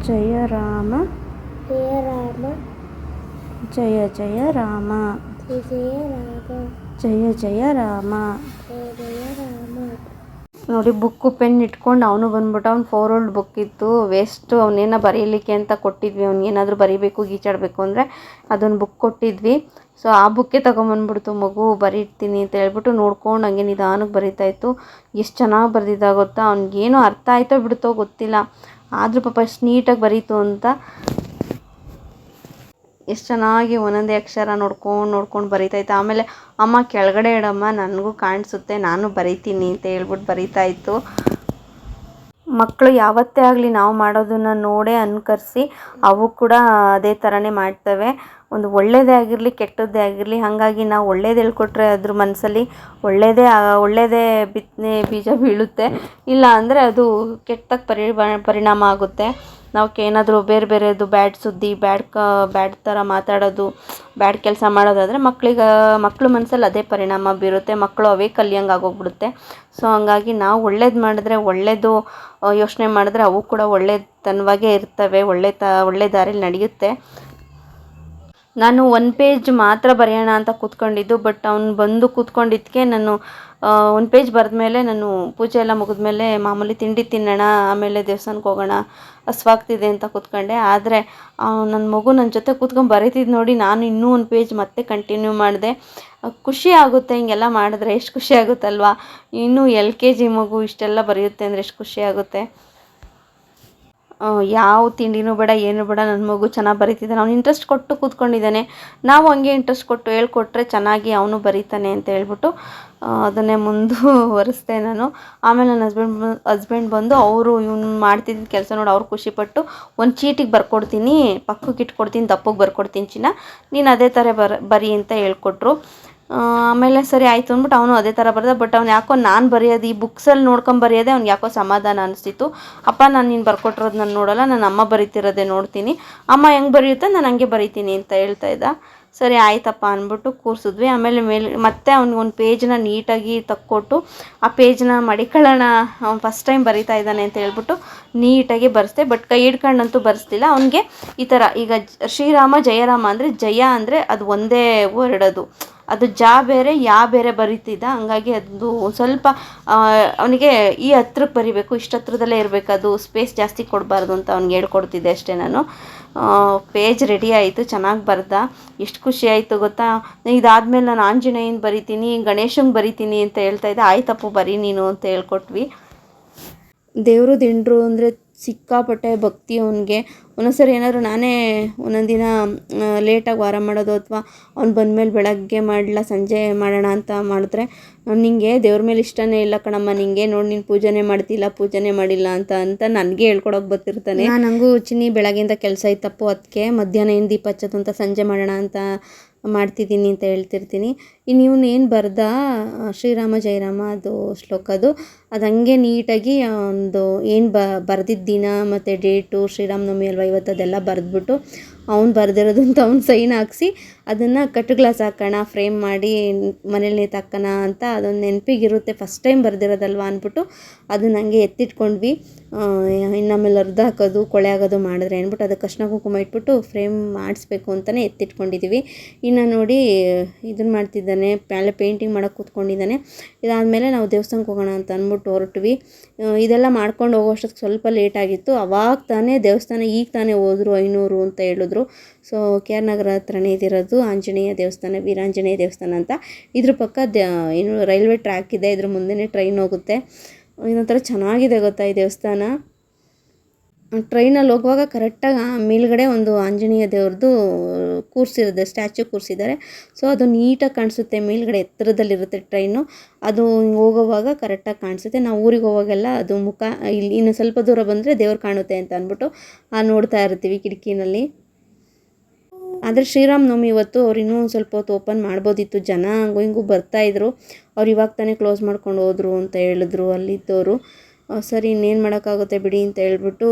ಜಯ ರಾಮ ಜಯ ರಾಮ ಜಯ ಜಯ ರಾಮ ಜಯ ಜಯ ರಾಮ ಜಯ ಜಯ ರಾಮ. ಜಯ ಜಯ ರಾಮ. ನೋಡಿ ಬುಕ್ಕು ಪೆನ್ ಇಟ್ಕೊಂಡು ಅವನು ಬಂದ್ಬಿಟ್ಟು. ಅವ್ನು 4 ಓಲ್ಡ್ ಬುಕ್ ಇತ್ತು, ವೇಸ್ಟು. ಅವನೇನೋ ಬರೀಲಿಕ್ಕೆ ಅಂತ ಕೊಟ್ಟಿದ್ವಿ, ಅವ್ನಿಗೇನಾದರೂ ಬರೀಬೇಕು ಗೀಚಾಡಬೇಕು ಅಂದರೆ ಅದೊಂದು ಬುಕ್ ಕೊಟ್ಟಿದ್ವಿ. ಸೊ ಆ ಬುಕ್ಕೇ ತೊಗೊಂಬಂದ್ಬಿಡ್ತು ಮಗು, ಬರೀತೀನಿ ಅಂತ ಹೇಳ್ಬಿಟ್ಟು ನೋಡ್ಕೊಂಡು ಹಂಗೆ ನಿಧಾನಕ್ಕೆ ಬರೀತಾಯಿತ್ತು. ಎಷ್ಟು ಚೆನ್ನಾಗಿ ಬರೆದಿದ್ದ ಗೊತ್ತಾ. ಅವ್ನಿಗೇನೋ ಅರ್ಥ ಆಯ್ತೋ ಬಿಡ್ತೋ ಗೊತ್ತಿಲ್ಲ, ಆದರೂ ಪಾಪ ಎಷ್ಟು ನೀಟಾಗಿ ಬರೀತು ಅಂತ. ಎಷ್ಟು ಚೆನ್ನಾಗಿ ಒಂದೊಂದೇ ಅಕ್ಷರ ನೋಡ್ಕೊಂಡು ಬರೀತಾಯಿತ್ತು. ಆಮೇಲೆ ಅಮ್ಮ ಕೆಳಗಡೆ ಇಡಮ್ಮ, ನನಗೂ ಕಾಣಿಸುತ್ತೆ, ನಾನು ಬರೀತೀನಿ ಅಂತ ಹೇಳ್ಬಿಟ್ಟು ಬರೀತಾಯಿತ್ತು. ಮಕ್ಕಳು ಯಾವತ್ತೇ ಆಗಲಿ ನಾವು ಮಾಡೋದನ್ನು ನೋಡೇ ಅನುಕರಿಸಿ ಅವು ಕೂಡ ಅದೇ ಥರನೇ ಮಾಡ್ತವೆ. ಒಂದು ಒಳ್ಳೆಯದೇ ಆಗಿರಲಿ ಕೆಟ್ಟದ್ದೇ ಆಗಿರಲಿ, ಹಾಗಾಗಿ ನಾವು ಒಳ್ಳೇದು ಹೇಳ್ಕೊಟ್ರೆ ಅದ್ರ ಮನಸ್ಸಲ್ಲಿ ಒಳ್ಳೆಯದೇ ಬಿತ್ತನೆ ಬೀಜ ಬೀಳುತ್ತೆ. ಇಲ್ಲ ಅಂದರೆ ಅದು ಕೆಟ್ಟಕ್ಕೆ ಪರಿಣಾಮ ಆಗುತ್ತೆ. ನಾವಕ್ಕೆ ಏನಾದರೂ ಬೇರೆದು ಬ್ಯಾಡ್ ಸುದ್ದಿ, ಬ್ಯಾಡ್ ಥರ ಮಾತಾಡೋದು, ಬ್ಯಾಡ್ ಕೆಲಸ ಮಾಡೋದಾದರೆ ಮಕ್ಕಳು ಮನಸ್ಸಲ್ಲಿ ಅದೇ ಪರಿಣಾಮ ಬೀರುತ್ತೆ. ಮಕ್ಕಳು ಅವೇ ಕಲಿಯಂಗೆ ಆಗೋಗ್ಬಿಡುತ್ತೆ. ಸೊ ಹಂಗಾಗಿ ನಾವು ಒಳ್ಳೇದು ಮಾಡಿದ್ರೆ, ಒಳ್ಳೆಯದು ಯೋಚನೆ ಮಾಡಿದ್ರೆ ಅವು ಕೂಡ ಒಳ್ಳೆತನವಾಗೇ ಇರ್ತವೆ, ಒಳ್ಳೆ ದಾರಿಲಿ ನಡೆಯುತ್ತೆ. ನಾನು 1 ಪೇಜ್ ಮಾತ್ರ ಬರೆಯೋಣ ಅಂತ ಕೂತ್ಕೊಂಡಿದ್ದು, ಬಟ್ ಅವ್ನು ಬಂದು ಕೂತ್ಕೊಂಡಿದ್ದಕ್ಕೆ ನಾನು 1 ಪೇಜ್ ಬರೆದ್ಮೇಲೆ ನಾನು ಪೂಜೆ ಎಲ್ಲ ಮುಗಿದ್ಮೇಲೆ ಮಾಮೂಲಿ ತಿಂಡಿ ತಿನ್ನೋಣ, ಆಮೇಲೆ ದೇವಸ್ಥಾನಕ್ಕೆ ಹೋಗೋಣ, ಹಸ್ವಾಗ್ತಿದೆ ಅಂತ ಕೂತ್ಕೊಂಡೆ. ಆದರೆ ನನ್ನ ಮಗು ನನ್ನ ಜೊತೆ ಕೂತ್ಕೊಂಡು ಬರೀತಿದ್ದು ನೋಡಿ ನಾನು ಇನ್ನೂ 1 ಪೇಜ್ ಮತ್ತೆ ಕಂಟಿನ್ಯೂ ಮಾಡಿದೆ. ಖುಷಿ ಆಗುತ್ತೆ ಹಿಂಗೆಲ್ಲ ಮಾಡಿದ್ರೆ, ಎಷ್ಟು ಖುಷಿ ಆಗುತ್ತಲ್ವಾ. ಇನ್ನೂ LKG ಮಗು ಇಷ್ಟೆಲ್ಲ ಬರೆಯುತ್ತೆ ಅಂದರೆ ಎಷ್ಟು ಖುಷಿ ಆಗುತ್ತೆ. ಯಾವ ತಿಂಡಿನೂ ಬೇಡ ಏನೂ ಬೇಡ, ನನ್ನ ಮಗು ಚೆನ್ನಾಗಿ ಬರೀತಿದ್ದಾನೆ, ಅವ್ನು ಇಂಟ್ರೆಸ್ಟ್ ಕೊಟ್ಟು ಕೂತ್ಕೊಂಡಿದ್ದಾನೆ. ನಾವು ಹಂಗೆ ಇಂಟ್ರೆಸ್ಟ್ ಕೊಟ್ಟು ಹೇಳ್ಕೊಟ್ರೆ ಚೆನ್ನಾಗಿ ಅವನು ಬರೀತಾನೆ ಅಂತ ಹೇಳ್ಬಿಟ್ಟು ಅದನ್ನೇ ಮುಂದುವರಿಸ್ದೆ ನಾನು. ಆಮೇಲೆ ನನ್ನ ಹಸ್ಬೆಂಡ್ ಬಂದು ಅವರು ಇವ್ನು ಮಾಡ್ತಿದ್ದ ಕೆಲಸ ನೋಡಿ ಅವ್ರು ಖುಷಿಪಟ್ಟು ಒಂದು ಚೀಟಿಗೆ ಬರ್ಕೊಡ್ತೀನಿ, ಪಕ್ಕಕ್ಕೆ ಇಟ್ಕೊಡ್ತೀನಿ, ದಪ್ಪಗೆ ಬರ್ಕೊಡ್ತೀನಿ ಚಿನ್ನ, ನೀನು ಅದೇ ಥರ ಬರಿ ಅಂತ ಹೇಳ್ಕೊಟ್ರು. ಆಮೇಲೆ ಸರಿ ಆಯಿತು ಅಂದ್ಬಿಟ್ಟು ಅವನು ಅದೇ ಥರ ಬರೆದ. ಬಟ್ ಅವ್ನು ಯಾಕೋ ನಾನು ಬರೆಯೋದು ಈ ಬುಕ್ಸಲ್ಲಿ ನೋಡ್ಕೊಂಡು ಬರೆಯೋದೇ ಅವ್ನಿಗೆ ಯಾಕೋ ಸಮಾಧಾನ ಅನಿಸ್ತಿತ್ತು. ಅಪ್ಪ ನಾನು ನೀನು ಬರ್ಕೊಟ್ಟಿರೋದು ನಾನು ನೋಡೋಲ್ಲ, ನಾನು ಅಮ್ಮ ಬರೀತಿರೋದೇ ನೋಡ್ತೀನಿ, ಅಮ್ಮ ಹೆಂಗೆ ಬರೆಯುತ್ತೆ ನಾನು ಹಂಗೆ ಬರೀತೀನಿ ಅಂತ ಹೇಳ್ತಾ ಇದ್ದ. ಸರಿ ಆಯ್ತಪ್ಪ ಅಂದ್ಬಿಟ್ಟು ಕೂರಿಸಿದ್ವಿ. ಆಮೇಲೆ ಮತ್ತೆ ಅವ್ನಿಗೆ 1 ಪೇಜನ್ನ ನೀಟಾಗಿ ತಕ್ಕೊಟ್ಟು ಆ ಪೇಜನ್ನ ಮಡಿಕೊಳ್ಳೋಣ, ಅವ್ನು ಫಸ್ಟ್ ಟೈಮ್ ಬರಿತಾ ಇದ್ದಾನೆ ಅಂತ ಹೇಳ್ಬಿಟ್ಟು ನೀಟಾಗಿ ಬರೆಸ್ದೆ. ಬಟ್ ಕೈ ಹಿಡ್ಕೊಂಡಂತೂ ಬರೆಸ್ತಿಲ್ಲ. ಅವನಿಗೆ ಈ ಥರ ಈಗ ಶ್ರೀರಾಮ ಜಯರಾಮ ಅಂದರೆ ಜಯ ಅಂದರೆ ಅದು ಒಂದೇ ವರ್ಡ್, ಅದು ಜಾ ಬೇರೆ ಯಾ ಬೇರೆ ಬರೀತಿದ್ದ, ಹಂಗಾಗಿ ಅದು ಸ್ವಲ್ಪ ಅವನಿಗೆ ಈ ಹತ್ರಕ್ಕೆ ಬರಿಬೇಕು, ಇಷ್ಟು ಹತ್ರದಲ್ಲೇ ಇರಬೇಕು, ಅದು ಸ್ಪೇಸ್ ಜಾಸ್ತಿ ಕೊಡಬಾರ್ದು ಅಂತ ಅವ್ನಿಗೆ ಹೇಳ್ಕೊಡ್ತಿದ್ದೆ ಅಷ್ಟೇ ನಾನು. ಪೇಜ್ ರೆಡಿ ಆಯಿತು, ಚೆನ್ನಾಗಿ ಬರ್ದ. ಎಷ್ಟು ಖುಷಿ ಆಯಿತು ಗೊತ್ತಾ. ಇದಾದಮೇಲೆ ನಾನು ಆಂಜನೇಯನ ಬರಿತೀನಿ, ಗಣೇಶಂಗೆ ಬರಿತೀನಿ ಅಂತ ಹೇಳ್ತಾಯಿದ್ದೆ. ಆಯ್ತಪ್ಪು ಬರೀ ನೀನು ಅಂತ ಹೇಳ್ಕೊಟ್ವಿ. ದೇವರು ದಿಂಡ್ರು ಅಂದರೆ ಸಿಕ್ಕಾಪಟ್ಟೆ ಭಕ್ತಿ ಅವನಿಗೆ. ಒಂದೊಂದ್ಸರಿ ಏನಾದರೂ ನಾನೇ ಒಂದೊಂದು ದಿನ ಲೇಟಾಗಿ ವಾರ ಮಾಡೋದು, ಅಥವಾ ಅವ್ನು ಬಂದಮೇಲೆ ಬೆಳಗ್ಗೆ ಮಾಡಲ ಸಂಜೆ ಮಾಡೋಣ ಅಂತ ಮಾಡಿದ್ರೆ, ನಿಂಗೆ ದೇವ್ರ ಮೇಲೆ ಇಷ್ಟನೇ ಇಲ್ಲ ಕಣಮ್ಮ, ನಿಂಗೆ ನೋಡಿ ನೀನು ಪೂಜೆನೇ ಪೂಜೆನೇ ಮಾಡಿಲ್ಲ ಅಂತ ನನಗೆ ಹೇಳ್ಕೊಡೋಕೆ ಬರ್ತಿರ್ತಾನೆ. ನನಗೂ ಚಿನ್ನಿ ಬೆಳಗ್ಗೆಯಿಂದ ಕೆಲಸ ಇತ್ತಪ್ಪು, ಅದಕ್ಕೆ ಮಧ್ಯಾಹ್ನ ಏನು ದೀಪ ಹಚ್ಚೋದು ಅಂತ ಸಂಜೆ ಮಾಡೋಣ ಅಂತ ಮಾಡ್ತಿದ್ದೀನಿ ಅಂತ ಹೇಳ್ತಿರ್ತೀನಿ. ಇನ್ನು ಇವನು ಏನು ಬರ್ದ ಶ್ರೀರಾಮ ಜಯರಾಮ ಅದು ಶ್ಲೋಕದು, ಅದು ಹಂಗೆ ನೀಟಾಗಿ ಒಂದು ಏನು ಬರ್ದಿದ್ದ ದಿನ ಮತ್ತು ಡೇಟು, ಶ್ರೀರಾಮನವಮಿ ಅಲ್ವಾ ಇವತ್ತು, ಅದೆಲ್ಲ ಬರೆದ್ಬಿಟ್ಟು ಅವ್ನು ಬರೆದಿರೋದು ಅಂತ ಅವ್ನು ಸೈನ್ ಹಾಕ್ಸಿ ಅದನ್ನು ಕಟ್ ಗ್ಲಾಸ್ ಹಾಕೋಣ, ಫ್ರೇಮ್ ಮಾಡಿ ಮನೇಲಿ ನೇತಾಕೋಣ ಅಂತ ಅದೊಂದು ನೆನಪಿಗಿರುತ್ತೆ. ಫಸ್ಟ್ ಟೈಮ್ ಬರೆದಿರೋದಲ್ವ ಅಂದ್ಬಿಟ್ಟು ಅದನ್ನ ಹಂಗೆ ಎತ್ತಿಟ್ಕೊಂಡ್ವಿ. ಇನ್ನು ಆಮೇಲೆ ಅರ್ಧ ಹಾಕೋದು ಕೊಳೆ ಆಗೋದು ಮಾಡಿದ್ರೆ ಅಂದ್ಬಿಟ್ಟು ಅದಕ್ಕೆ ಅರ್ಶಿನ ಕುಂಕುಮ ಇಟ್ಬಿಟ್ಟು ಫ್ರೇಮ್ ಮಾಡಿಸ್ಬೇಕು ಅಂತಲೇ ಎತ್ತಿಟ್ಕೊಂಡಿದ್ದೀವಿ. ಇನ್ನು ನೋಡಿ ಇದನ್ನು ಮಾಡ್ತಿದ್ದಾನೆ, ಮೇಲೆ ಪೇಂಟಿಂಗ್ ಮಾಡೋಕ್ಕೆ ಕೂತ್ಕೊಂಡಿದ್ದಾನೆ. ಇದಾದಮೇಲೆ ನಾವು ದೇವಸ್ಥಾನಕ್ಕೆ ಹೋಗೋಣ ಅಂತ ಅಂದ್ಬಿಟ್ಟು ಹೊರಟ್ವಿ. ಇದೆಲ್ಲ ಮಾಡ್ಕೊಂಡು ಹೋಗೋಷ್ಟೊತ್ತಿಗೆ ಸ್ವಲ್ಪ ಲೇಟಾಗಿತ್ತು. ಅವಾಗ ತಾನೇ ದೇವಸ್ಥಾನ ಈಗ ತಾನೇ ಹೋದ್ರು 500 ಅಂತ ಹೇಳಿದ್ರು. ಸೊ ಕೆ ಆರ್ ನಗರ ಹತ್ರನೇ ಇದಿರೋದು ಆಂಜನೇಯ ದೇವಸ್ಥಾನ, ವೀರಾಂಜನೇಯ ದೇವಸ್ಥಾನ ಅಂತ. ಇದ್ರ ಪಕ್ಕ ಏನು ರೈಲ್ವೆ ಟ್ರ್ಯಾಕ್ ಇದೆ, ಇದ್ರ ಮುಂದೆನೇ ಟ್ರೈನ್ ಹೋಗುತ್ತೆ. ಇದೊಂಥರ ಚೆನ್ನಾಗಿದೆ ಗೊತ್ತಾ ಈ ದೇವಸ್ಥಾನ. ಟ್ರೈನಲ್ಲಿ ಹೋಗುವಾಗ ಕರೆಕ್ಟಾಗಿ ಮೇಲ್ಗಡೆ ಒಂದು ಆಂಜನೇಯ ದೇವ್ರದ್ದು ಕೂರಿಸಿರೋದು ಸ್ಟ್ಯಾಚ್ಯೂ ಕೂರಿಸಿದ್ದಾರೆ. ಸೊ ಅದು ನೀಟಾಗಿ ಕಾಣಿಸುತ್ತೆ, ಮೇಲ್ಗಡೆ ಎತ್ತರದಲ್ಲಿರುತ್ತೆ ಟ್ರೈನು. ಅದು ಹೋಗೋವಾಗ ಕರೆಕ್ಟಾಗಿ ಕಾಣಿಸುತ್ತೆ. ನಾವು ಊರಿಗೆ ಹೋವಾಗೆಲ್ಲ ಅದು ಮುಖ ಇಲ್ಲಿ ಇನ್ನು ಸ್ವಲ್ಪ ದೂರ ಬಂದರೆ ದೇವ್ರು ಕಾಣುತ್ತೆ ಅಂತ ಅಂದ್ಬಿಟ್ಟು ನೋಡ್ತಾ ಇರ್ತೀವಿ ಕಿಟಕಿನಲ್ಲಿ. ಆದರೆ ಶ್ರೀರಾಮನವಮಿ ಇವತ್ತು ಅವ್ರು ಇನ್ನೂ ಸ್ವಲ್ಪ ಹೊತ್ತು ಓಪನ್ ಮಾಡ್ಬೋದಿತ್ತು, ಜನ ಹಂಗೂ ಹಿಂಗೂ ಬರ್ತಾಯಿದ್ರು. ಅವ್ರು ಇವಾಗ ತಾನೇ ಕ್ಲೋಸ್ ಮಾಡ್ಕೊಂಡು ಹೋದ್ರು ಅಂತ ಹೇಳಿದ್ರು ಅಲ್ಲಿದ್ದವರು. ಸರಿ ಇನ್ನೇನು ಮಾಡೋಕ್ಕಾಗುತ್ತೆ ಬಿಡಿ ಅಂತ ಹೇಳ್ಬಿಟ್ಟು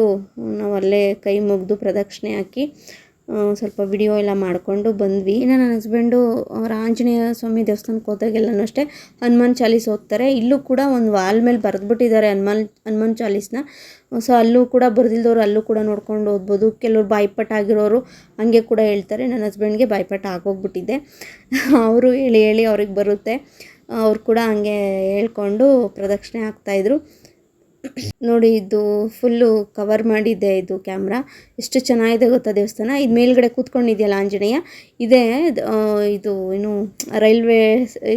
ನಾವು ಅಲ್ಲೇ ಕೈ ಮುಗಿದು ಪ್ರದಕ್ಷಿಣೆ ಹಾಕಿ ಸ್ವಲ್ಪ ವಿಡಿಯೋ ಎಲ್ಲ ಮಾಡಿಕೊಂಡು ಬಂದ್ವಿ. ಇನ್ನು ನನ್ನ ಹಸ್ಬೆಂಡು ಆಂಜನೇಯ ಸ್ವಾಮಿ ದೇವಸ್ಥಾನಕ್ಕೆ ಹೋದಾಗೆಲ್ಲನೂ ಅಷ್ಟೇ ಹನುಮಾನ್ ಚಾಲೀಸ್ ಓದ್ತಾರೆ. ಇಲ್ಲೂ ಕೂಡ ಒಂದು ವಾಲ್ ಮೇಲೆ ಬರೆದ್ಬಿಟ್ಟಿದ್ದಾರೆ ಹನುಮಾನ್ ಚಾಲೀಸ್ನ. ಸೊ ಅಲ್ಲೂ ಕೂಡ ಬರೆದಿಲ್ದವ್ರು ಅಲ್ಲೂ ಕೂಡ ನೋಡ್ಕೊಂಡು ಓದ್ಬೋದು. ಕೆಲವ್ರು ಬಾಯ್ಪಾಠ ಆಗಿರೋರು ಹಂಗೆ ಕೂಡ ಹೇಳ್ತಾರೆ. ನನ್ನ ಹಸ್ಬೆಂಡ್ಗೆ ಬಾಯ್ಪಾಠ ಆಗೋಗ್ಬಿಟ್ಟಿದೆ, ಅವರು ಹೇಳಿ ಅವ್ರಿಗೆ ಬರುತ್ತೆ. ಅವ್ರು ಕೂಡ ಹಂಗೆ ಹೇಳ್ಕೊಂಡು ಪ್ರದಕ್ಷಿಣೆ ಹಾಕ್ತಾಯಿದ್ರು. ನೋಡಿ ಇದು ಫುಲ್ಲು ಕವರ್ ಮಾಡಿದ್ದೆ ಇದು ಕ್ಯಾಮ್ರಾ. ಎಷ್ಟು ಚೆನ್ನಾಗಿದೆ ಗೊತ್ತಾ ದೇವಸ್ಥಾನ. ಇದು ಮೇಲ್ಗಡೆ ಕೂತ್ಕೊಂಡಿದೆಯಲ್ಲ ಆಂಜನೇಯ, ಇದೇ ಇದು ಏನು ರೈಲ್ವೆ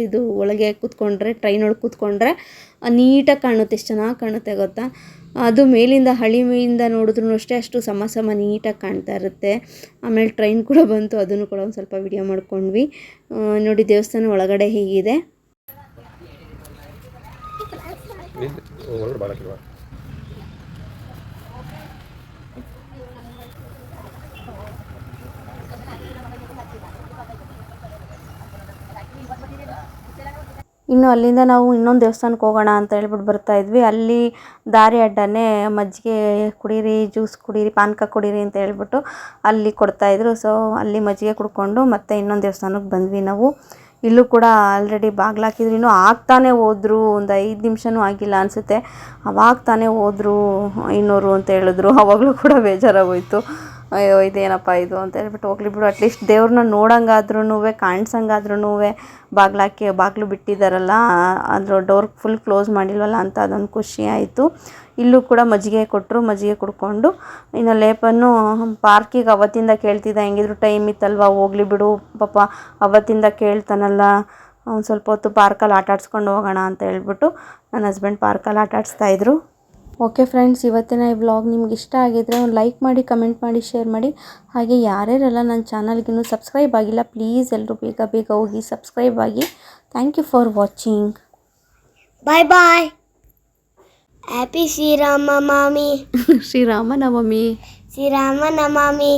ಇದು ಒಳಗೆ ಕೂತ್ಕೊಂಡ್ರೆ, ಟ್ರೈನ್ ಒಳಗೆ ಕೂತ್ಕೊಂಡ್ರೆ ನೀಟಾಗಿ ಕಾಣುತ್ತೆ, ಎಷ್ಟು ಚೆನ್ನಾಗಿ ಕಾಣುತ್ತೆ ಗೊತ್ತಾ. ಅದು ಮೇಲಿಂದ ಹಳಿಮೆಯಿಂದ ನೋಡಿದ್ರು ಅಷ್ಟೇ ಅಷ್ಟು ಸಮ ನೀಟಾಗಿ ಕಾಣ್ತಾ ಇರುತ್ತೆ. ಆಮೇಲೆ ಟ್ರೈನ್ ಕೂಡ ಬಂತು, ಅದನ್ನು ಕೂಡ ಒಂದು ಸ್ವಲ್ಪ ವಿಡಿಯೋ ಮಾಡ್ಕೊಂಡ್ವಿ. ನೋಡಿ ದೇವಸ್ಥಾನ ಒಳಗಡೆ ಹೀಗಿದೆ. ಇನ್ನು ಅಲ್ಲಿಂದ ನಾವು ಇನ್ನೊಂದು ದೇವಸ್ಥಾನಕ್ಕೆ ಹೋಗೋಣ ಅಂತ ಹೇಳ್ಬಿಟ್ಟು ಬರ್ತಾಯಿದ್ವಿ. ಅಲ್ಲಿ ದಾರಿ ಅಡ್ಡನೇ ಮಜ್ಜಿಗೆ ಕುಡೀರಿ, ಜ್ಯೂಸ್ ಕುಡೀರಿ, ಪಾನಕ ಕುಡೀರಿ ಅಂತ ಹೇಳ್ಬಿಟ್ಟು ಅಲ್ಲಿ ಕೊಡ್ತಾಯಿದ್ರು. ಸೊ ಅಲ್ಲಿ ಮಜ್ಜಿಗೆ ಕುಡ್ಕೊಂಡು ಮತ್ತೆ ಇನ್ನೊಂದು ದೇವಸ್ಥಾನಕ್ಕೆ ಬಂದ್ವಿ ನಾವು. ಇಲ್ಲೂ ಕೂಡ ಆಲ್ರೆಡಿ ಬಾಗಿಲಾಕಿದ್ರು, ಇನ್ನೂ ಆಗ್ತಾನೆ ಹೋದ್ರು, ಒಂದು 5 ನಿಮಿಷನೂ ಆಗಿಲ್ಲ ಅನಿಸುತ್ತೆ. ಅವಾಗ ತಾನೇ ಹೋದ್ರು 500 ಅಂತ ಹೇಳಿದ್ರು. ಆವಾಗಲೂ ಕೂಡ ಬೇಜಾರಾಗೋಯ್ತು, ಅಯ್ಯೋ ಇದೇನಪ್ಪ ಇದು ಅಂತ ಹೇಳ್ಬಿಟ್ಟು ಹೋಗ್ಲಿ ಬಿಡು, ಅಟ್ಲೀಸ್ಟ್ ದೇವ್ರನ್ನ ನೋಡೋಂಗಾದ್ರೂ ಕಾಣಿಸಂಗಾದ್ರೂ ಬಾಗಿಲು ಬಿಟ್ಟಿದ್ದಾರಲ್ಲ, ಅದ್ರ ಡೋರ್ ಫುಲ್ ಕ್ಲೋಸ್ ಮಾಡಿಲ್ವಲ್ಲ ಅಂತ ಅದೊಂದು ಖುಷಿ ಆಯಿತು. ಇಲ್ಲೂ ಕೂಡ ಮಜ್ಜಿಗೆ ಕೊಟ್ಟರು, ಮಜ್ಜಿಗೆ ಕುಡ್ಕೊಂಡು ಇನ್ನು ಲೇಪನ್ನು ಪಾರ್ಕಿಗೆ ಅವತ್ತಿಂದ ಕೇಳ್ತಿದ್ದ, ಹೆಂಗಿದ್ರು ಟೈಮ್ ಇತ್ತಲ್ವ ಹೋಗ್ಲಿ ಬಿಡು ಪಾಪ ಅವತ್ತಿಂದ ಕೇಳ್ತಾನಲ್ಲ, ಒಂದು ಸ್ವಲ್ಪ ಹೊತ್ತು ಪಾರ್ಕಲ್ಲಿ ಆಟ ಆಡ್ಸ್ಕೊಂಡು ಹೋಗೋಣ ಅಂತ ಹೇಳ್ಬಿಟ್ಟು ನನ್ನ ಹಸ್ಬೆಂಡ್ ಪಾರ್ಕಲ್ಲಿ ಆಟ ಆಡಿಸ್ತಾಯಿದ್ರು. ಓಕೆ ಫ್ರೆಂಡ್ಸ್, ಇವತ್ತಿನ ಈ ವ್ಲಾಗ್ ನಿಮ್ಗೆ ಇಷ್ಟ ಆಗಿದ್ರೆ ಒಂದು ಲೈಕ್ ಮಾಡಿ, ಕಮೆಂಟ್ ಮಾಡಿ, ಶೇರ್ ಮಾಡಿ. ಹಾಗೆ ಯಾರ್ಯಾರೆಲ್ಲ ನನ್ನ ಚಾನಲ್ಗಿನ್ನೂ ಸಬ್ಸ್ಕ್ರೈಬ್ ಆಗಿಲ್ಲ ಪ್ಲೀಸ್ ಎಲ್ಲರೂ ಬೇಗ ಹೋಗಿ ಸಬ್ಸ್ಕ್ರೈಬ್ ಆಗಿ. Thank you for watching. Bye bye. Happy Shri Ramanavami. Shri Ramanavami. Sri Rama Navami.